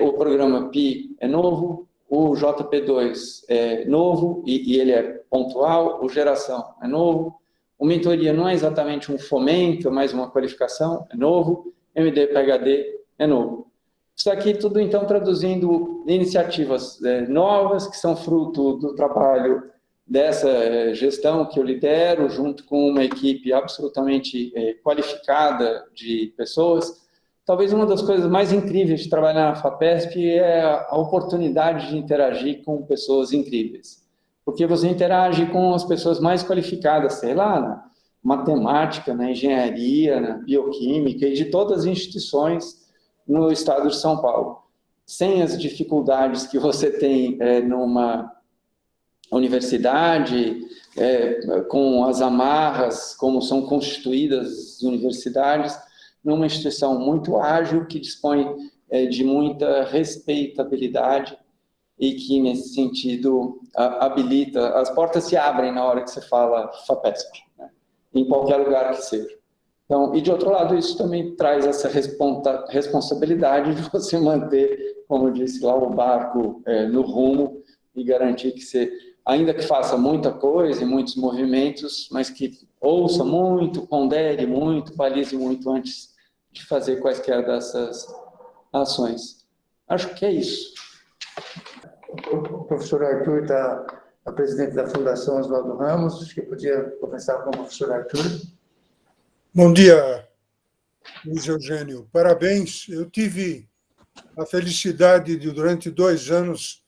o programa PI é novo, o JP2 é novo, e ele é pontual, o Geração é novo, o Mentoria não é exatamente um fomento, é mais uma qualificação, é novo, MD-PhD é novo. Isso aqui tudo, então, traduzindo iniciativas novas, que são fruto do trabalho dessa gestão que eu lidero, junto com uma equipe absolutamente qualificada de pessoas. Talvez uma das coisas mais incríveis de trabalhar na FAPESP é a oportunidade de interagir com pessoas incríveis. Porque você interage com as pessoas mais qualificadas, sei lá, na matemática, na engenharia, na bioquímica e de todas as instituições no estado de São Paulo. Sem as dificuldades que você tem numa universidade, com as amarras, como são constituídas as universidades, numa instituição muito ágil, que dispõe de muita respeitabilidade e que, nesse sentido, habilita, as portas se abrem na hora que você fala FAPESP, né? Em qualquer lugar que seja. Então, e de outro lado, isso também traz essa responsabilidade de você manter, como eu disse lá, o barco no rumo e garantir que você, ainda que faça muita coisa e muitos movimentos, mas que ouça muito, pondere muito, balize muito antes de fazer quaisquer dessas ações. Acho que é isso. O professor Arthur está presidente da Fundação Oswaldo Ramos, acho que podia começar com o professor Arthur. Bom dia, Luiz Eugênio. Parabéns. Eu tive a felicidade de, durante 2 anos,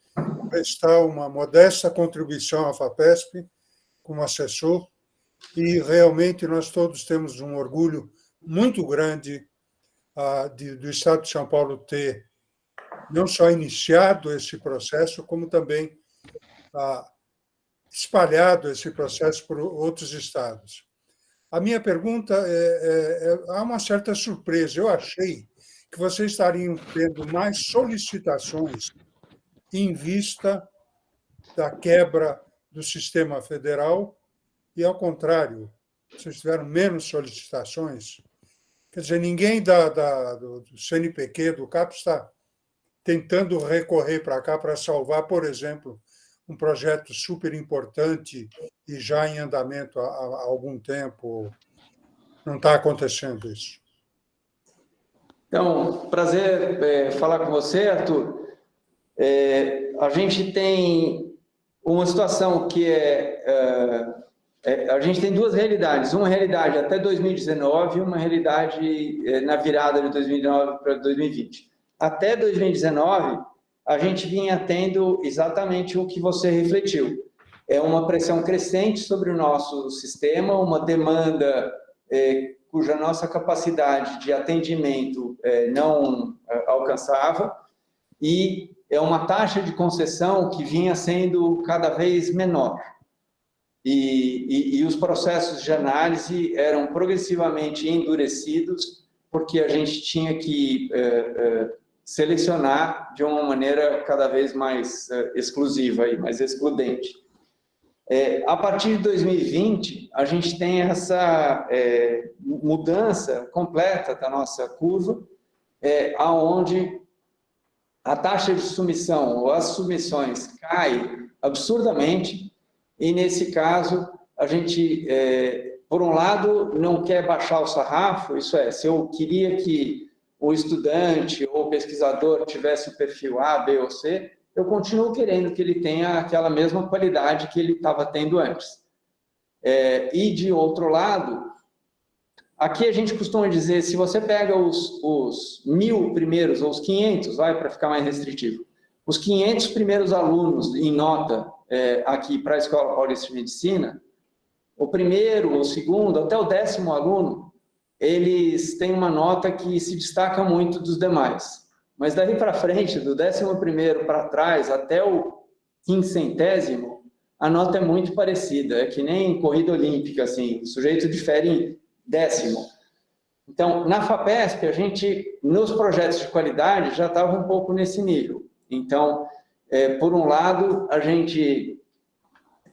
prestar uma modesta contribuição à FAPESP como assessor, e realmente nós todos temos um orgulho muito grande do Estado de São Paulo ter não só iniciado esse processo, como também espalhado esse processo por outros estados. A minha pergunta há uma certa surpresa. Eu achei que vocês estariam tendo mais solicitações em vista da quebra do sistema federal e, ao contrário, vocês tiveram menos solicitações. Quer dizer, ninguém do CNPq, do CAPES, está tentando recorrer para cá para salvar, por exemplo, um projeto super importante e já em andamento há algum tempo. Não está acontecendo isso. Então, prazer falar com você, Arthur. A gente tem uma situação que a gente tem 2 realidades. Uma realidade até 2019 e uma realidade na virada de 2019 para 2020. Até 2019, a gente vinha tendo exatamente o que você refletiu. É uma pressão crescente sobre o nosso sistema, uma demanda cuja nossa capacidade de atendimento não alcançava, e é uma taxa de concessão que vinha sendo cada vez menor. E os processos de análise eram progressivamente endurecidos, porque a gente tinha que selecionar de uma maneira cada vez mais exclusiva e mais excludente. A partir de 2020, a gente tem essa mudança completa da nossa curva, aonde a taxa de submissão ou as submissões cai absurdamente, e nesse caso a gente, por um lado, não quer baixar o sarrafo, isso é, se eu queria que o estudante ou o pesquisador tivesse o perfil A, B ou C, eu continuo querendo que ele tenha aquela mesma qualidade que ele estava tendo antes. E, de outro lado, aqui a gente costuma dizer, se você pega os 1.000 primeiros, ou os 500, vai para ficar mais restritivo, os 500 primeiros alunos em nota aqui para a Escola Paulista de Medicina, o primeiro, o segundo, até o 10º aluno, eles têm uma nota que se destaca muito dos demais. Mas daí para frente, do 11º para trás, até o 500º, a nota é muito parecida. É que nem corrida olímpica, assim, o sujeito difere em 10º. Então, na FAPESP, a gente, nos projetos de qualidade, já estava um pouco nesse nível. Então, por um lado, a gente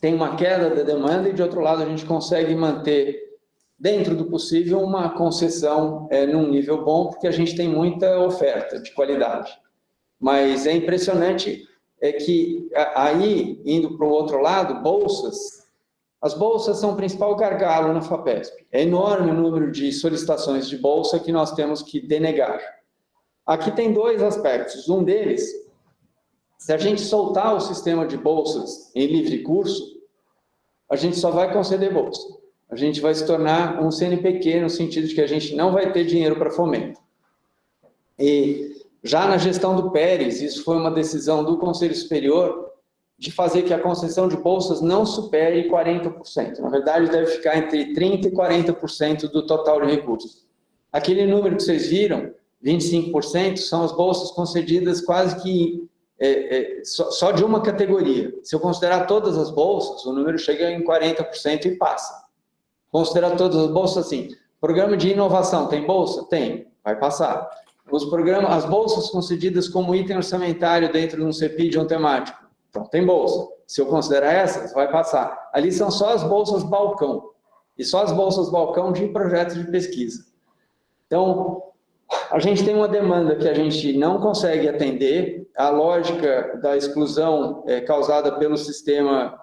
tem uma queda da demanda e, de outro lado, a gente consegue manter, dentro do possível, uma concessão num nível bom, porque a gente tem muita oferta de qualidade. Mas é impressionante que, aí, indo para o outro lado, bolsas, as bolsas são o principal gargalo na FAPESP. É enorme o número de solicitações de bolsa que nós temos que denegar. Aqui tem 2 aspectos. Um deles, se a gente soltar o sistema de bolsas em livre curso, a gente só vai conceder bolsa. A gente vai se tornar um CNPq, no sentido de que a gente não vai ter dinheiro para fomento. E já na gestão do Pérez, isso foi uma decisão do Conselho Superior, de fazer que a concessão de bolsas não supere 40%. Na verdade, deve ficar entre 30% e 40% do total de recursos. Aquele número que vocês viram, 25%, são as bolsas concedidas quase que só de uma categoria. Se eu considerar todas as bolsas, o número chega em 40% e passa. Considerar todas as bolsas, assim, programa de inovação, tem bolsa? Tem, vai passar. As bolsas concedidas como item orçamentário dentro de um CEPID ou um temático, então tem bolsa. Se eu considerar essas, vai passar. Ali são só as bolsas balcão, e só as bolsas balcão de projetos de pesquisa. Então, a gente tem uma demanda que a gente não consegue atender, a lógica da exclusão causada pelo sistema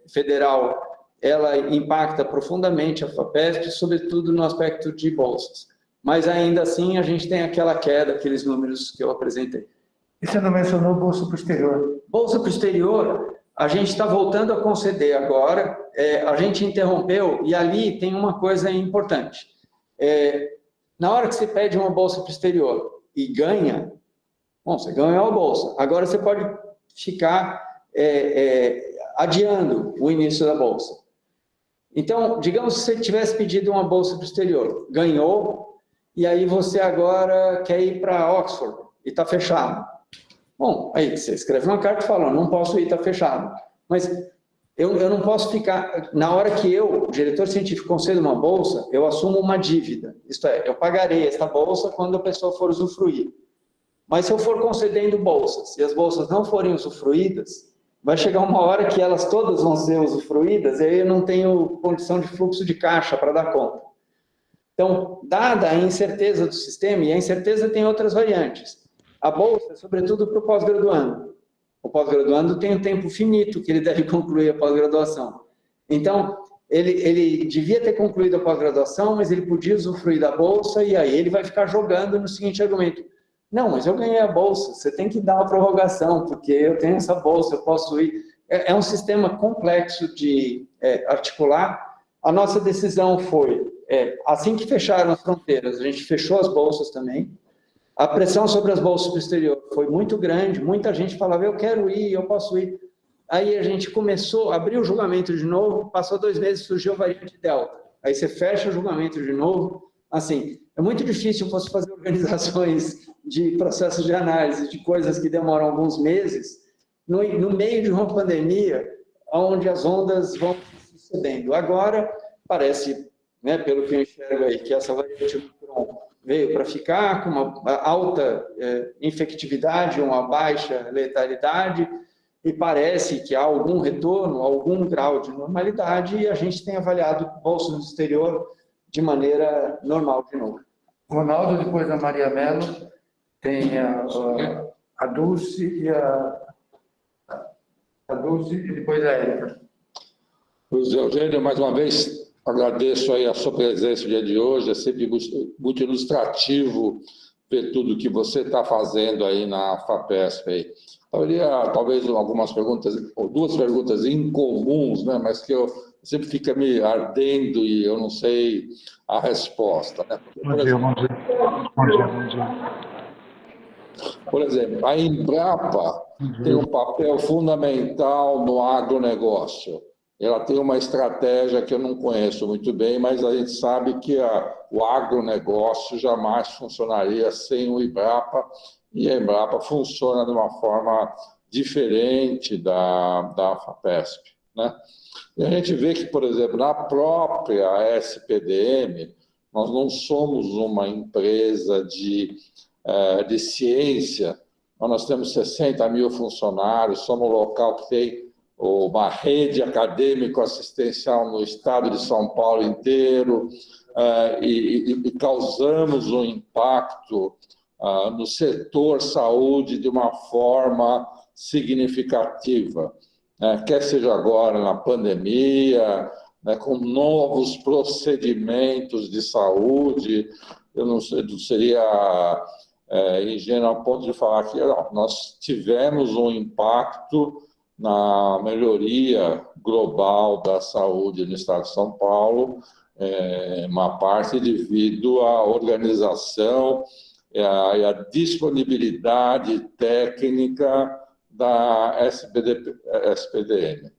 federal, ela impacta profundamente a FAPESP, sobretudo no aspecto de bolsas. Mas, ainda assim, a gente tem aquela queda, aqueles números que eu apresentei. E você não mencionou bolsa para o exterior? Bolsa para o exterior, a gente está voltando a conceder agora. A gente interrompeu, e ali tem uma coisa importante. Na hora que você pede uma bolsa para o exterior e ganha, bom, você ganhou a bolsa. Agora você pode ficar adiando o início da bolsa. Então, digamos que você tivesse pedido uma bolsa para o exterior, ganhou, e aí você agora quer ir para Oxford e está fechado. Bom, aí você escreve uma carta e fala, não posso ir, está fechado. Mas eu não posso ficar... Na hora que eu, diretor científico, concedo uma bolsa, eu assumo uma dívida. Isto é, eu pagarei essa bolsa quando a pessoa for usufruir. Mas se eu for concedendo bolsas, e as bolsas não forem usufruídas, vai chegar uma hora que elas todas vão ser usufruídas, e aí eu não tenho condição de fluxo de caixa para dar conta. Então, dada a incerteza do sistema, e a incerteza tem outras variantes, a bolsa é sobretudo para o pós-graduando. O pós-graduando tem um tempo finito que ele deve concluir a pós-graduação. Então, ele devia ter concluído a pós-graduação, mas ele podia usufruir da bolsa, e aí ele vai ficar jogando no seguinte argumento: não, mas eu ganhei a bolsa, você tem que dar uma prorrogação, porque eu tenho essa bolsa, eu posso ir. É um sistema complexo de articular. A nossa decisão foi, assim que fecharam as fronteiras, a gente fechou as bolsas também. A pressão sobre as bolsas do exterior foi muito grande, muita gente falava, eu quero ir, eu posso ir. Aí a gente começou, abriu o julgamento de novo, passou 2 meses, surgiu a variante Delta. Aí você fecha o julgamento de novo. Assim, é muito difícil você fazer organizações de processos de análise, de coisas que demoram alguns meses, no meio de uma pandemia, onde as ondas vão sucedendo. Agora, parece, né, pelo que eu enxergo aí, que essa variante Omicron veio para ficar, com uma alta infectividade, uma baixa letalidade, e parece que há algum retorno, algum grau de normalidade, e a gente tem avaliado bolsas no exterior de maneira normal de novo. Ronaldo, depois da Maria Mello, tem a Dulce e a Dulce e depois a Érica. Luiz Eugênio, mais uma vez, agradeço aí a sua presença no dia de hoje, é sempre muito ilustrativo ver tudo que você está fazendo aí na FAPESP. Aí. Talvez algumas perguntas, ou duas perguntas incomuns, né? Mas que eu sempre fica me ardendo e eu não sei a resposta. Né? Bom dia. Por exemplo, a Embrapa tem um papel fundamental no agronegócio. Ela tem uma estratégia que eu não conheço muito bem, mas a gente sabe que o agronegócio jamais funcionaria sem o Embrapa, e a Embrapa funciona de uma forma diferente da FAPESP. Né? E a gente vê que, por exemplo, na própria SPDM, nós não somos uma empresa de ciência, nós temos 60 mil funcionários, somos um local que tem uma rede acadêmico-assistencial no estado de São Paulo inteiro, e causamos um impacto no setor saúde de uma forma significativa, quer seja agora na pandemia, com novos procedimentos de saúde. Eu não seria ingênuo a ponto de falar que nós tivemos um impacto na melhoria global da saúde no estado de São Paulo, uma parte devido à organização e à disponibilidade técnica da SPDM.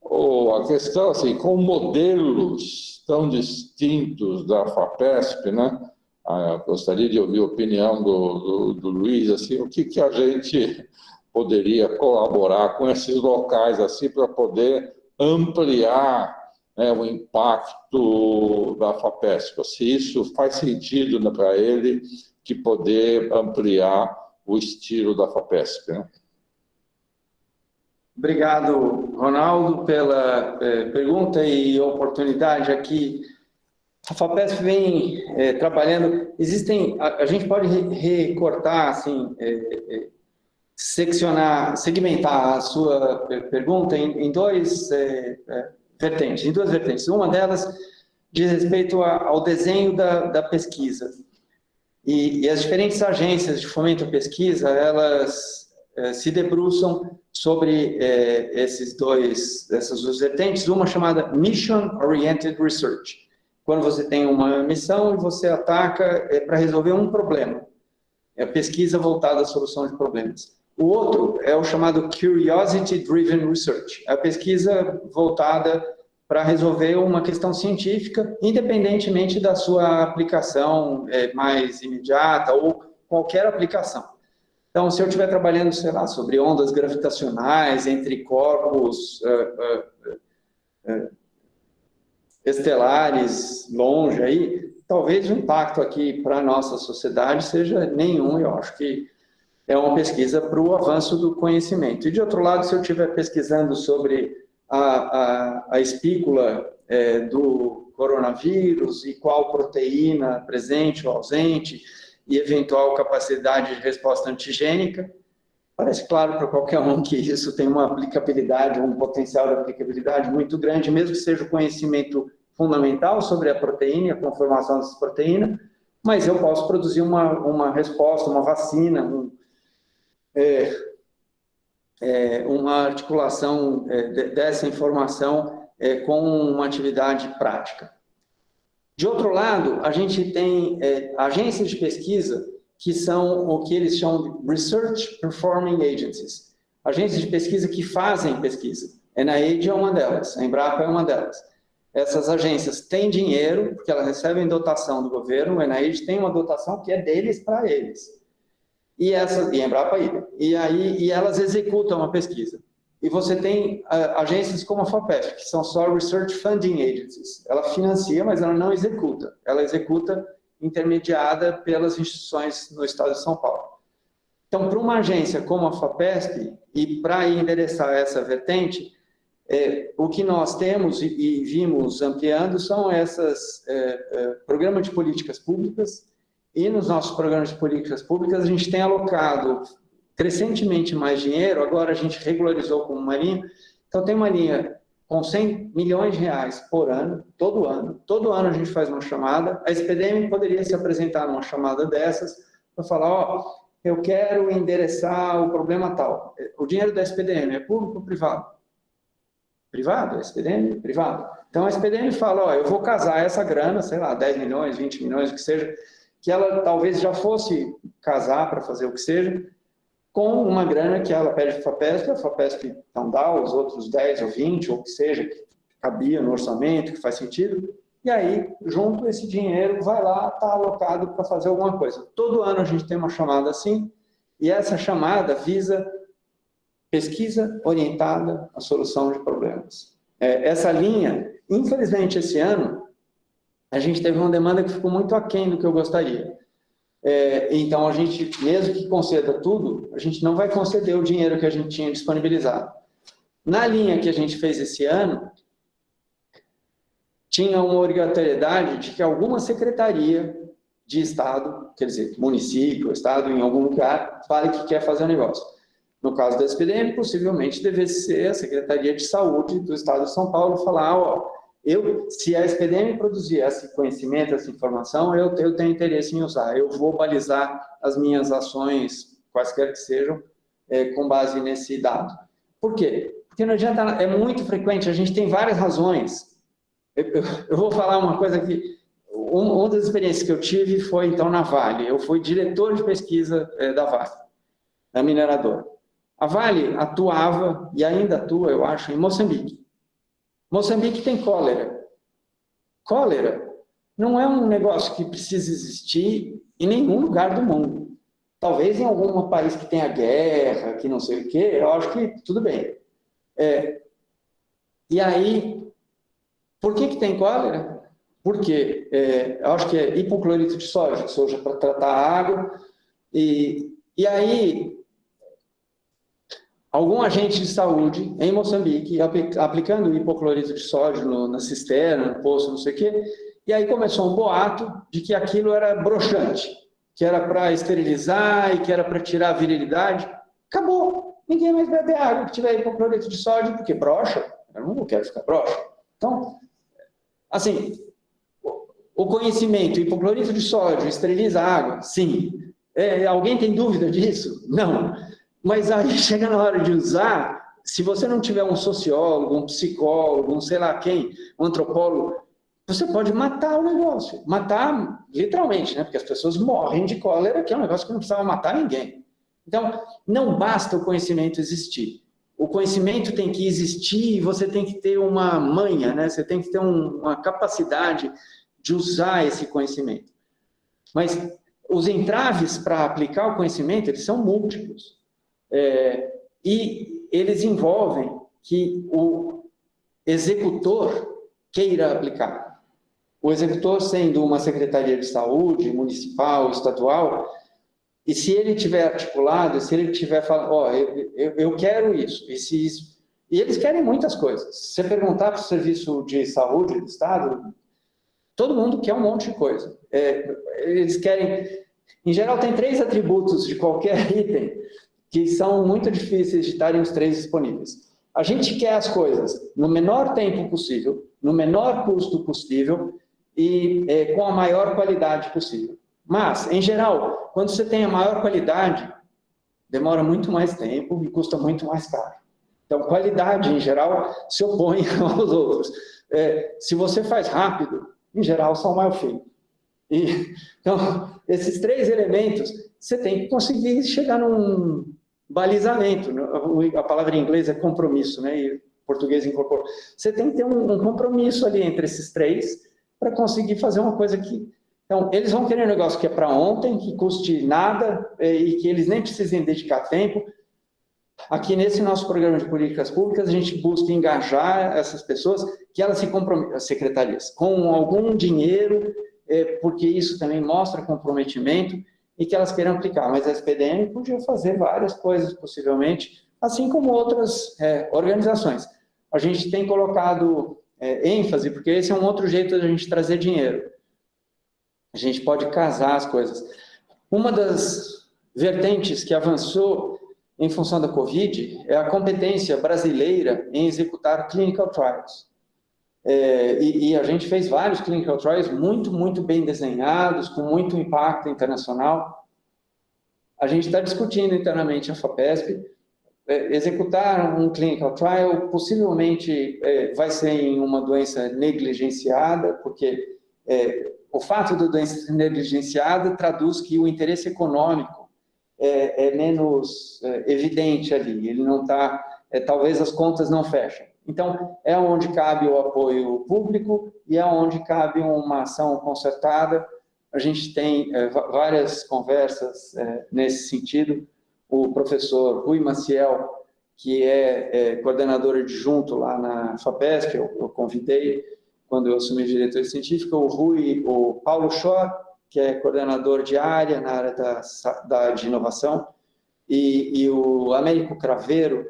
A questão, assim, com modelos tão distintos da FAPESP, né? Gostaria de ouvir a opinião do Luiz, assim, o que a gente poderia colaborar com esses locais assim para poder ampliar, né, o impacto da FAPESP, se isso faz sentido, né, para ele, que poder ampliar o estilo da FAPESP. Né? Obrigado, Ronaldo, pela pergunta e oportunidade aqui. A FAPESP vem trabalhando, a gente pode recortar, assim, segmentar a sua pergunta em duas vertentes. Uma delas diz respeito ao desenho da pesquisa. E as diferentes agências de fomento à pesquisa, elas se debruçam sobre essas duas vertentes, uma chamada Mission Oriented Research, quando você tem uma missão e você ataca para resolver um problema. É a pesquisa voltada à solução de problemas. O outro é o chamado Curiosity Driven Research, a pesquisa voltada para resolver uma questão científica, independentemente da sua aplicação mais imediata ou qualquer aplicação. Então, se eu estiver trabalhando, sei lá, sobre ondas gravitacionais entre corpos estelares longe aí, talvez o impacto aqui para a nossa sociedade seja nenhum, eu acho que é uma pesquisa para o avanço do conhecimento. E, de outro lado, se eu estiver pesquisando sobre a espícula do coronavírus e qual proteína presente ou ausente e eventual capacidade de resposta antigênica, parece claro para qualquer um que isso tem uma aplicabilidade, um potencial de aplicabilidade muito grande, mesmo que seja o conhecimento fundamental sobre a proteína, a conformação dessa proteína, mas eu posso produzir uma resposta, uma vacina, uma articulação dessa informação com uma atividade prática. De outro lado, a gente tem agências de pesquisa que são o que eles chamam de Research Performing Agencies, agências de pesquisa que fazem pesquisa. A NIH é uma delas, a Embrapa é uma delas. Essas agências têm dinheiro, porque elas recebem dotação do governo, a NIH tem uma dotação que é deles para eles. E a Embrapa e elas executam a pesquisa. E você tem agências como a FAPESP, que são só Research Funding Agencies. Ela financia, mas ela não executa. Ela executa intermediada pelas instituições no estado de São Paulo. Então, para uma agência como a FAPESP, e para endereçar essa vertente, o que nós temos e vimos ampliando são esses programas de políticas públicas, e nos nossos programas de políticas públicas a gente tem alocado crescentemente mais dinheiro, agora a gente regularizou com uma linha, então tem uma linha com 100 milhões de reais por ano, todo ano a gente faz uma chamada, a SPDM poderia se apresentar numa chamada dessas para falar, ó, eu quero endereçar o problema tal. O dinheiro da SPDM é público ou privado? Privado, SPDM, privado. Então, a SPDM fala, ó, eu vou casar essa grana, sei lá, 10 milhões, 20 milhões, o que seja, que ela talvez já fosse casar para fazer o que seja, com uma grana que ela pede para a FAPESP então dá os outros 10 ou 20, ou o que seja, que cabia no orçamento, que faz sentido, e aí, junto, esse dinheiro vai lá, está alocado para fazer alguma coisa. Todo ano a gente tem uma chamada assim, e essa chamada visa pesquisa orientada à solução de problemas. Essa linha, infelizmente, esse ano, a gente teve uma demanda que ficou muito aquém do que eu gostaria. Então, a gente, mesmo que conceda tudo, a gente não vai conceder o dinheiro que a gente tinha disponibilizado. Na linha que a gente fez esse ano, tinha uma obrigatoriedade de que alguma secretaria de Estado, quer dizer, município, Estado, em algum lugar, fale que quer fazer o negócio. No caso da SPDM, possivelmente devesse ser a Secretaria de Saúde do Estado de São Paulo falar, ó, se a SPDM produzir esse conhecimento, essa informação, eu tenho interesse em usar, eu vou balizar as minhas ações, quaisquer que sejam, com base nesse dado. Por quê? Porque não adianta, é muito frequente, a gente tem várias razões. Eu vou falar uma coisa que, uma das experiências que eu tive foi, então, na Vale. Eu fui diretor de pesquisa da Vale, da mineradora. A Vale atuava, e ainda atua, eu acho, em Moçambique. Moçambique tem cólera. Cólera não é um negócio que precisa existir em nenhum lugar do mundo. Talvez em algum país que tenha guerra, que não sei o quê, eu acho que tudo bem. E aí, por que tem cólera? Porque eu acho que é hipoclorito de sódio, que se usa para tratar a água, e aí algum agente de saúde em Moçambique aplicando hipoclorito de sódio na cisterna, no poço, não sei o quê, e aí começou um boato de que aquilo era broxante, que era para esterilizar e que era para tirar a virilidade. Acabou. Ninguém mais bebe água que tiver hipoclorito de sódio, porque broxa. Eu não quero ficar broxa. Então, assim, o conhecimento, hipoclorito de sódio esteriliza a água? Sim. Alguém tem dúvida disso? Não. Mas aí chega na hora de usar, se você não tiver um sociólogo, um psicólogo, um sei lá quem, um antropólogo, você pode matar o negócio. Matar literalmente, né? Porque as pessoas morrem de cólera, que é um negócio que não precisava matar ninguém. Então, não basta o conhecimento existir. O conhecimento tem que existir e você tem que ter uma manha, né? Você tem que ter uma capacidade de usar esse conhecimento. Mas os entraves para aplicar o conhecimento, eles são múltiplos. E eles envolvem que o executor queira aplicar. O executor sendo uma secretaria de saúde, municipal, estadual, e se ele tiver articulado, se ele tiver falando, ó, eu quero isso, e eles querem muitas coisas. Se você perguntar para o serviço de saúde do Estado, todo mundo quer um monte de coisa. Eles querem, em geral, tem 3 atributos de qualquer item, que são muito difíceis de estarem os 3 disponíveis. A gente quer as coisas no menor tempo possível, no menor custo possível e com a maior qualidade possível. Mas, em geral, quando você tem a maior qualidade, demora muito mais tempo e custa muito mais caro. Então, qualidade, em geral, se opõe aos outros. Se você faz rápido, em geral, são mal feitos. Então, esses 3 elementos, você tem que conseguir chegar num balizamento. A palavra em inglês é compromisso, né? E português incorporou. Você tem que ter um compromisso ali entre esses 3 para conseguir fazer uma coisa que... Então, eles vão querer um negócio que é para ontem, que custe nada e que eles nem precisem dedicar tempo. Aqui nesse nosso programa de políticas públicas, a gente busca engajar essas pessoas que elas se comprometem, as secretarias, com algum dinheiro, porque isso também mostra comprometimento e que elas queiram aplicar. Mas a SPDM podia fazer várias coisas, possivelmente, assim como outras organizações. A gente tem colocado ênfase, porque esse é um outro jeito de a gente trazer dinheiro. A gente pode casar as coisas. Uma das vertentes que avançou em função da Covid é a competência brasileira em executar clinical trials. E a gente fez vários clinical trials muito, muito bem desenhados, com muito impacto internacional. a gente está discutindo internamente a FAPESP, executar um clinical trial, possivelmente vai ser em uma doença negligenciada, porque o fato da doença ser negligenciada traduz que o interesse econômico é menos evidente ali, ele não está, talvez as contas não fechem. Então, é onde cabe o apoio público e é onde cabe uma ação concertada. A gente tem várias conversas nesse sentido. O professor Rui Maciel, que é coordenador adjunto lá na FAPESP, eu convidei quando eu assumi diretor científico, o Paulo Schor, que é coordenador de área na área de inovação, e o Américo Craveiro,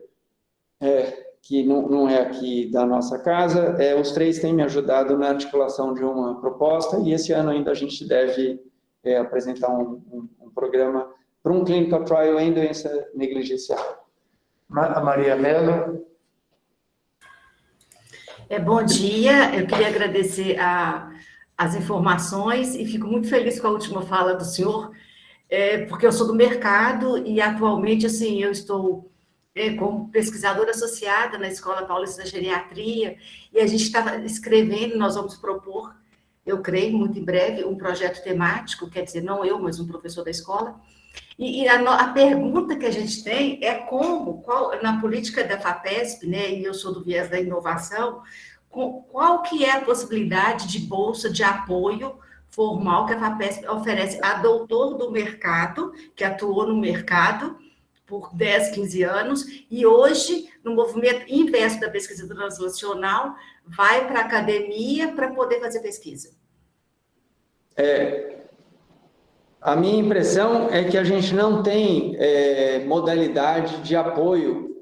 que não é aqui da nossa casa, os três têm me ajudado na articulação de uma proposta, e esse ano ainda a gente deve apresentar um programa para um clinical trial em doença negligenciada. Maria Mello. Bom dia, eu queria agradecer as informações e fico muito feliz com a última fala do senhor, porque eu sou do mercado e atualmente, assim, eu estou como pesquisadora associada na Escola Paulista da Geriatria e a gente está escrevendo, nós vamos propor, eu creio, muito em breve, um projeto temático, quer dizer, não eu, mas um professor da escola. E a pergunta que a gente tem é qual, na política da FAPESP, né, e eu sou do viés da inovação, qual que é a possibilidade de bolsa de apoio formal que a FAPESP oferece a doutor do mercado, que atuou no mercado por 10, 15 anos, e hoje, no movimento inverso da pesquisa translacional, vai para a academia para poder fazer pesquisa? A minha impressão é que a gente não tem modalidade de apoio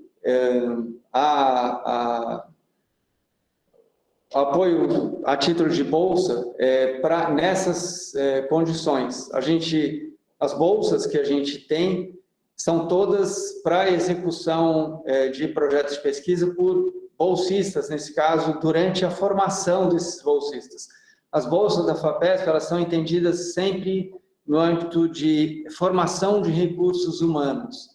apoio a título de bolsa nessas condições. As bolsas que a gente tem são todas para execução de projetos de pesquisa por bolsistas, nesse caso, durante a formação desses bolsistas. As bolsas da FAPESP, elas são entendidas sempre no âmbito de formação de recursos humanos.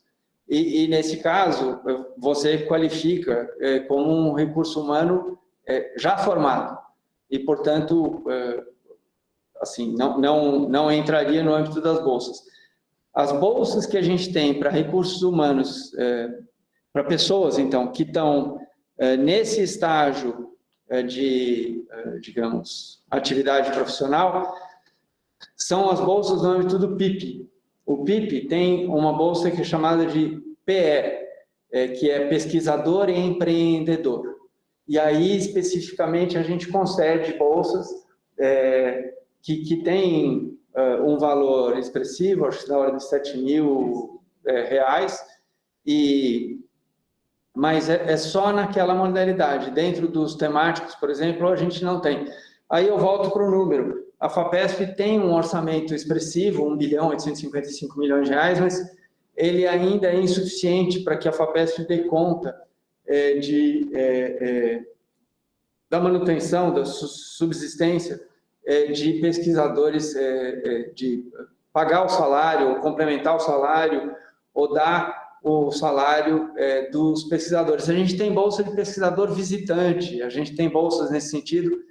E nesse caso, você qualifica como um recurso humano já formado. E, portanto, assim, não entraria no âmbito das bolsas. As bolsas que a gente tem para recursos humanos, para pessoas, então, que estão nesse estágio de, digamos, atividade profissional, são as bolsas no âmbito do PIP. O PIP tem uma bolsa que é chamada de PE, que é pesquisador e empreendedor. E aí, especificamente, a gente concede bolsas que têm um valor expressivo, acho que na ordem de R$7.000, mas é só naquela modalidade. Dentro dos temáticos, por exemplo, a gente não tem. Aí eu volto para o número. A FAPESP tem um orçamento expressivo, R$1.855 bilhões, mas ele ainda é insuficiente para que a FAPESP dê conta da manutenção, da subsistência de pesquisadores, de pagar o salário, ou complementar o salário, ou dar o salário dos pesquisadores. A gente tem bolsa de pesquisador visitante, a gente tem bolsas nesse sentido,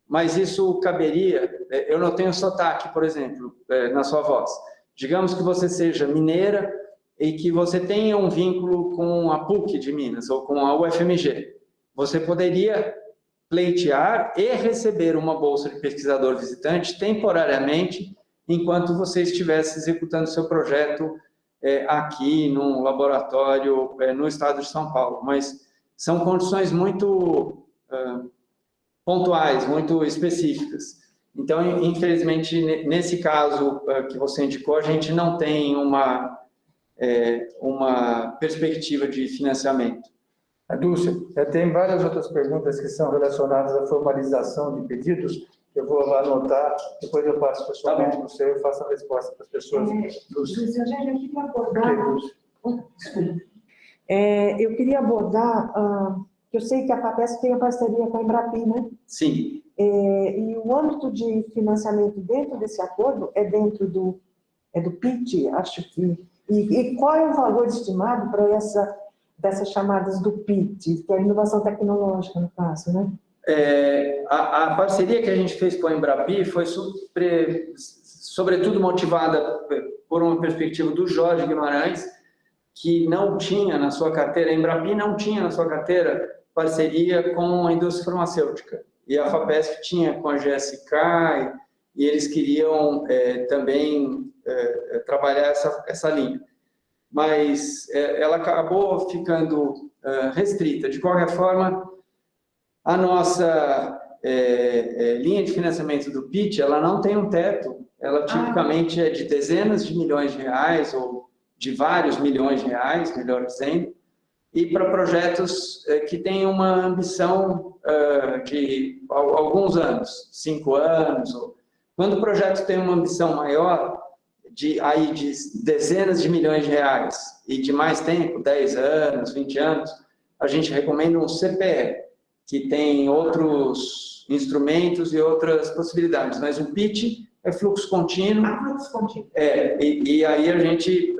mas isso caberia, eu não tenho sotaque, por exemplo, na sua voz. Digamos que você seja mineira e que você tenha um vínculo com a PUC de Minas ou com a UFMG. Você poderia pleitear e receber uma bolsa de pesquisador visitante temporariamente, enquanto você estivesse executando seu projeto aqui num laboratório no estado de São Paulo. Mas são condições muito pontuais, muito específicas. Então, infelizmente, nesse caso que você indicou, a gente não tem uma perspectiva de financiamento. Dulce, tem várias outras perguntas que são relacionadas à formalização de pedidos, que eu vou anotar, depois eu passo pessoalmente para você, eu faço a resposta para as pessoas. Dulce, eu queria abordar... eu queria abordar, que eu sei que a FAPESP tem a parceria com a Embrapim, né? Sim. E o âmbito de financiamento dentro desse acordo é dentro do PIT, acho que... E qual é o valor estimado para dessas chamadas do PIT, que é a inovação tecnológica, no caso, né? A parceria que a gente fez com a Embrapi foi sobretudo motivada por uma perspectiva do Jorge Guimarães, que não tinha na sua carteira, a Embrapi não tinha na sua carteira parceria com a indústria farmacêutica. E a FAPESP tinha com a GSK, e eles queriam também trabalhar essa linha. Mas ela acabou ficando restrita. De qualquer forma, a nossa linha de financiamento do PIT, ela não tem um teto, ela tipicamente é de dezenas de milhões de reais, ou de vários milhões de reais, melhor dizendo, e para projetos que têm uma ambição de alguns anos, 5 anos. Quando o projeto tem uma ambição maior, de dezenas de milhões de reais, e de mais tempo, 10 anos, 20 anos, a gente recomenda um CPE, que tem outros instrumentos e outras possibilidades, mas o PIT é fluxo contínuo. Fluxo contínuo. E aí a gente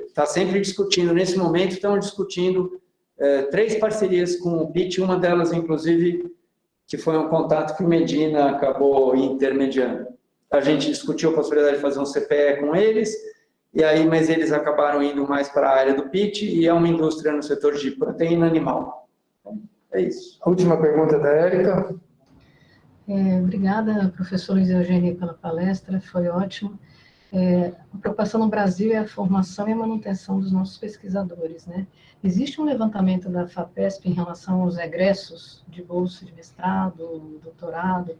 está sempre discutindo, nesse momento estamos discutindo 3 parcerias com o PIT, uma delas, inclusive, que foi um contato que o Medina acabou intermediando. A gente discutiu a possibilidade de fazer um CPE com eles, mas eles acabaram indo mais para a área do PIT, e é uma indústria no setor de proteína animal. É isso. A última pergunta da Érica. Obrigada, professor Luiz Eugênio, pela palestra, foi ótimo. A preocupação no Brasil é a formação e a manutenção dos nossos pesquisadores, né? Existe um levantamento da FAPESP em relação aos egressos de bolsa de mestrado, doutorado,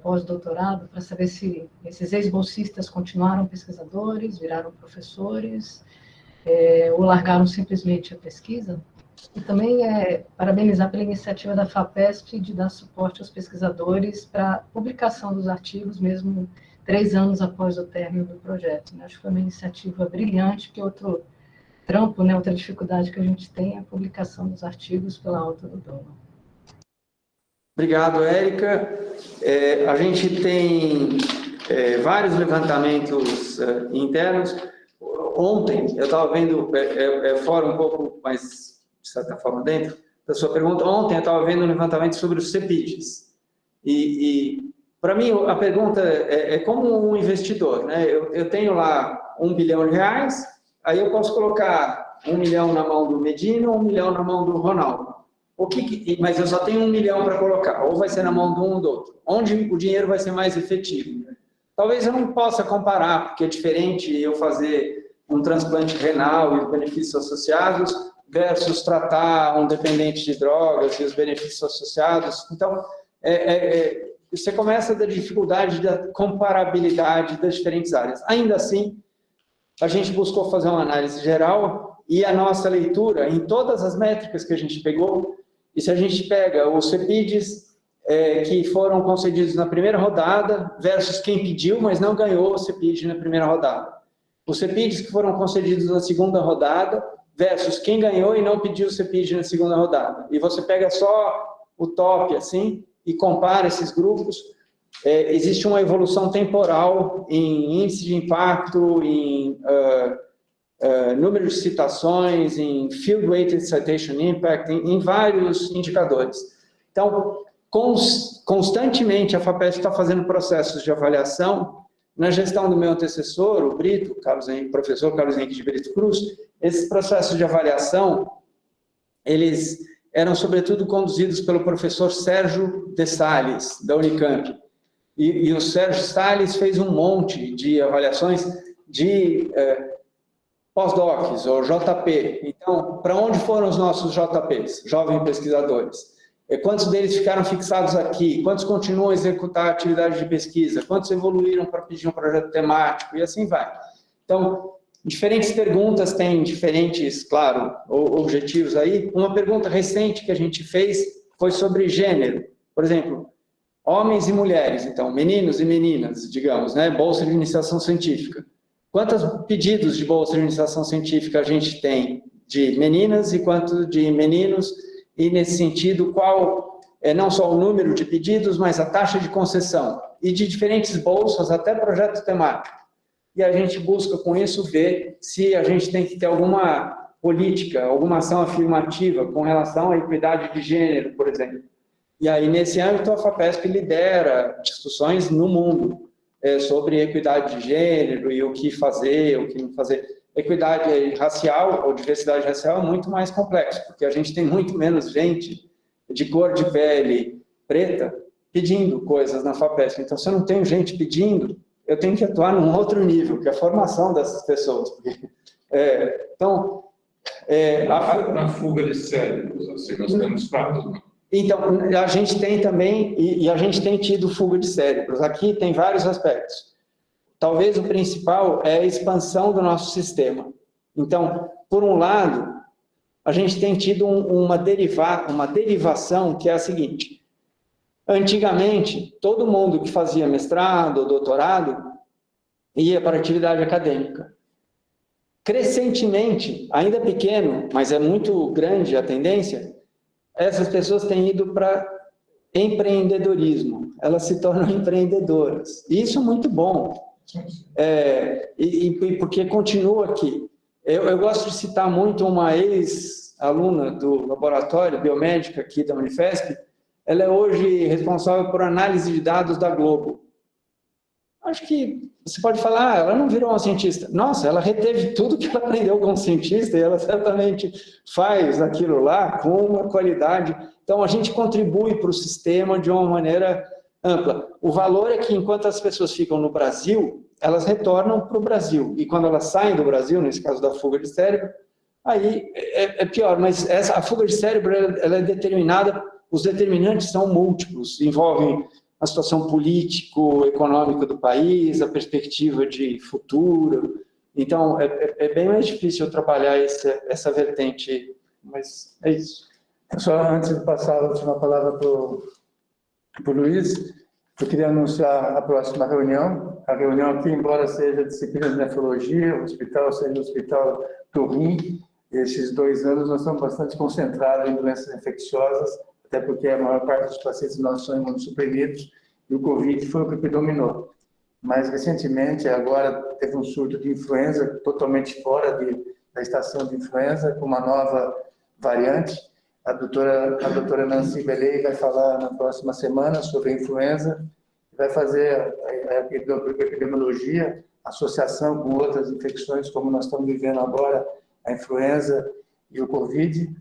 pós-doutorado, para saber se esses ex-bolsistas continuaram pesquisadores, viraram professores, ou largaram simplesmente a pesquisa? E também parabenizar pela iniciativa da FAPESP de dar suporte aos pesquisadores para a publicação dos artigos, mesmo 3 anos após o término do projeto. Acho que foi uma iniciativa brilhante, porque outro trampo, outra dificuldade que a gente tem é a publicação dos artigos pela alta do dólar. Obrigado, Érica. A gente tem vários levantamentos internos. Ontem, eu estava vendo, fora um pouco, mas de certa forma dentro da sua pergunta, ontem eu estava vendo um levantamento sobre os CEPIDs. E para mim, a pergunta é como um investidor, né? Eu tenho lá R$1 bilhão, aí eu posso colocar 1 milhão na mão do Medina, 1 milhão na mão do Ronaldo. Mas eu só tenho 1 milhão para colocar, ou vai ser na mão de um ou do outro. Onde o dinheiro vai ser mais efetivo? Talvez eu não possa comparar, porque é diferente eu fazer um transplante renal e os benefícios associados versus tratar um dependente de drogas e os benefícios associados. Então, você começa da dificuldade da comparabilidade das diferentes áreas. Ainda assim, a gente buscou fazer uma análise geral, e a nossa leitura, em todas as métricas que a gente pegou, e se a gente pega os CEPIDs que foram concedidos na primeira rodada versus quem pediu, mas não ganhou o CEPID na primeira rodada. Os CEPIDs que foram concedidos na segunda rodada versus quem ganhou e não pediu o CEPID na segunda rodada. E você pega só o top, assim, e compara esses grupos. Existe uma evolução temporal em índice de impacto, em número de citações, em Field Weighted Citation Impact, em vários indicadores. Então, constantemente a FAPESP está fazendo processos de avaliação. Na gestão do meu antecessor, o Brito, professor Carlos Henrique de Brito Cruz, esses processos de avaliação, eles eram sobretudo conduzidos pelo professor Sérgio de Salles, da Unicamp. E o Sérgio Salles fez um monte de avaliações de pós-docs, ou JP. Então, para onde foram os nossos JPs, jovens pesquisadores? Quantos deles ficaram fixados aqui? Quantos continuam a executar atividade de pesquisa? Quantos evoluíram para pedir um projeto temático? E assim vai. Então, diferentes perguntas têm diferentes, claro, objetivos aí. Uma pergunta recente que a gente fez foi sobre gênero. Por exemplo, homens e mulheres, então, meninos e meninas, digamos, né? Bolsa de iniciação científica. Quantos pedidos de bolsa de iniciação científica a gente tem de meninas e quanto de meninos? E, nesse sentido, qual é não só o número de pedidos, mas a taxa de concessão, e de diferentes bolsas até projeto temático. e a gente busca com isso ver se a gente tem que ter alguma política, alguma ação afirmativa com relação à equidade de gênero, por exemplo. E aí, nesse âmbito, a FAPESP lidera discussões no mundo sobre equidade de gênero e o que fazer, o que não fazer. Equidade racial ou diversidade racial é muito mais complexo, porque a gente tem muito menos gente de cor de pele preta pedindo coisas na FAPESP. Então, se eu não tenho gente pedindo, eu tenho que atuar num outro nível, que é a formação dessas pessoas. Na fuga de cérebros, assim, nós temos casos. Então, a gente tem também, e a gente tem tido fuga de cérebros. Aqui tem vários aspectos. Talvez o principal é a expansão do nosso sistema. Então, por um lado, a gente tem tido uma derivação que é a seguinte. Antigamente, todo mundo que fazia mestrado ou doutorado ia para a atividade acadêmica. Crescentemente, ainda pequeno, mas é muito grande a tendência, essas pessoas têm ido para empreendedorismo. Elas se tornam empreendedoras. E isso é muito bom. Porque continua aqui. Eu gosto de citar muito uma ex-aluna do laboratório biomédica aqui da Unifesp. Ela é hoje responsável por análise de dados da Globo. Acho que você pode falar, ela não virou uma cientista. Nossa, ela reteve tudo que ela aprendeu como cientista e ela certamente faz aquilo lá com uma qualidade. Então, a gente contribui para o sistema de uma maneira ampla. O valor é que, enquanto as pessoas ficam no Brasil, elas retornam para o Brasil. E quando elas saem do Brasil, nesse caso da fuga de cérebro, aí é pior. Mas a fuga de cérebro ela é determinada, os determinantes são múltiplos, envolvem a situação político-econômica do país, a perspectiva de futuro. Então, é bem mais difícil trabalhar essa vertente, mas é isso. Só antes de passar a última palavra para o Luiz, eu queria anunciar a próxima reunião. A reunião aqui, embora seja disciplina de nefrologia, o hospital seja o Hospital do Rim, esses 2 anos nós estamos bastante concentrados em doenças infecciosas, até porque a maior parte dos pacientes nossos são imunossuprimidos, e o Covid foi o que predominou. Mas, recentemente, agora teve um surto de influenza, totalmente fora da estação de influenza, com uma nova variante. A doutora Nancy Belay vai falar na próxima semana sobre a influenza, vai fazer a epidemiologia, associação com outras infecções, como nós estamos vivendo agora, a influenza e o Covid,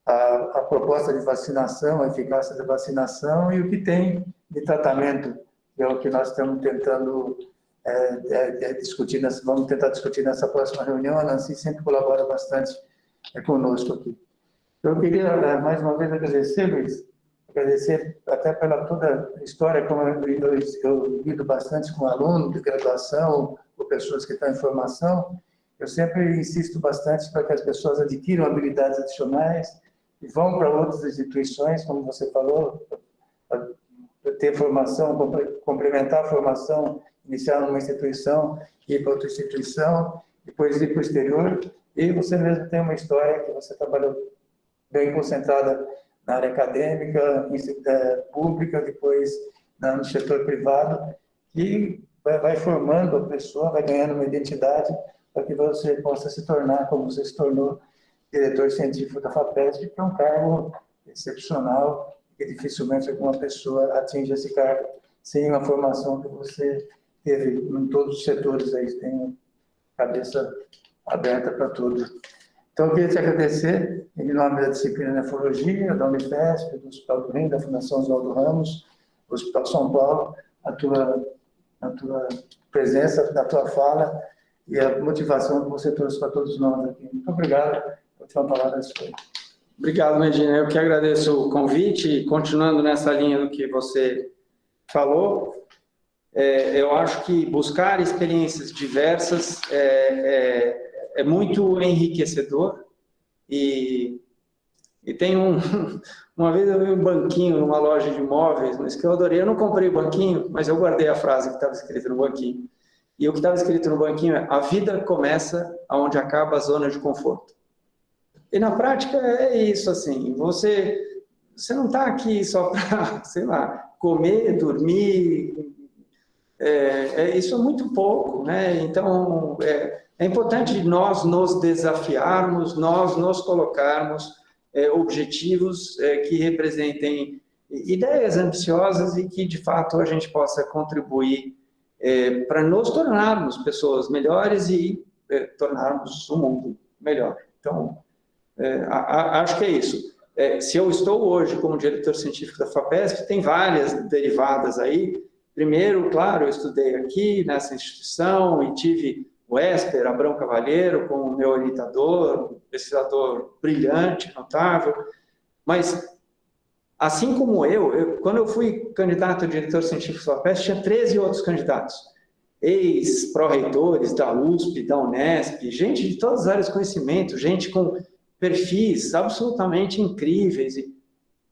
a proposta de vacinação, a eficácia da vacinação e o que tem de tratamento, que é o que nós estamos tentando discutir, vamos tentar discutir nessa próxima reunião. A Nancy sempre colabora bastante conosco aqui. Eu queria, mais uma vez, agradecer, Luiz, agradecer até pela toda a história, como eu lido bastante com alunos de graduação, com pessoas que estão em formação. Eu sempre insisto bastante para que as pessoas adquiram habilidades adicionais e vão para outras instituições, como você falou, ter formação, complementar a formação, iniciar numa instituição, ir para outra instituição, depois ir para o exterior. E você mesmo tem uma história que você trabalhou bem concentrada na área acadêmica, pública, depois no setor privado, que vai formando a pessoa, vai ganhando uma identidade para que você possa se tornar, como você se tornou, diretor científico da FAPESP, que é um cargo excepcional, que dificilmente alguma pessoa atinge esse cargo sem uma formação que você teve em todos os setores, aí tem cabeça aberta para tudo. Então, eu queria te agradecer, em nome da disciplina de nefrologia, da Unifesp, do Hospital do Rim, da Fundação Oswaldo Ramos, do Hospital São Paulo, a tua presença, a tua fala e a motivação que você trouxe para todos nós aqui. Muito obrigado. A última palavra é sua. Obrigado, Medina. Eu que agradeço o convite, continuando nessa linha do que você falou. Eu acho que buscar experiências diversas é muito enriquecedor e tem uma vez eu vi um banquinho numa loja de imóveis, mas que eu adorei. Eu não comprei o banquinho, mas eu guardei a frase que estava escrita no banquinho. E o que estava escrito no banquinho é: a vida começa onde acaba a zona de conforto. E na prática é isso, assim, você não está aqui só para, sei lá, comer, dormir, isso é muito pouco, né? Então, é importante nós nos desafiarmos, nós nos colocarmos objetivos que representem ideias ambiciosas e que, de fato, a gente possa contribuir para nos tornarmos pessoas melhores e tornarmos o mundo melhor. Então, acho que é isso. Se eu estou hoje como diretor científico da FAPESP, tem várias derivadas aí. Primeiro, claro, eu estudei aqui nessa instituição e tive o Esper Abrão Cavalheiro como meu orientador, um pesquisador brilhante, notável, mas, assim como quando eu fui candidato a diretor científico da FAPESP, tinha 13 outros candidatos, ex-pró-reitores da USP, da Unesp, gente de todas as áreas de conhecimento, gente com perfis absolutamente incríveis. E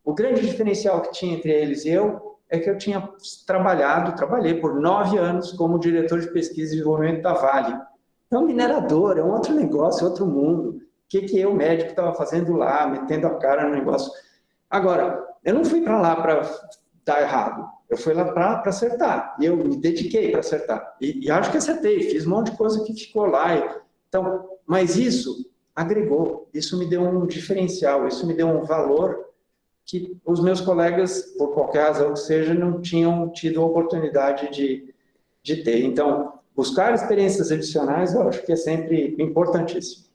o grande diferencial que tinha entre eles e eu é que eu tinha trabalhei por 9 anos como diretor de pesquisa e desenvolvimento da Vale. Então, minerador, é um outro negócio, outro mundo. O que eu, médico, estava fazendo lá, metendo a cara no negócio. Agora, eu não fui para lá para dar errado, eu fui lá para acertar, e eu me dediquei para acertar. E acho que acertei, fiz um monte de coisa que ficou lá. Então, mas isso agregou, isso me deu um diferencial, isso me deu um valor que os meus colegas, por qualquer razão que seja, não tinham tido a oportunidade de ter. Então, buscar experiências adicionais, eu acho que é sempre importantíssimo.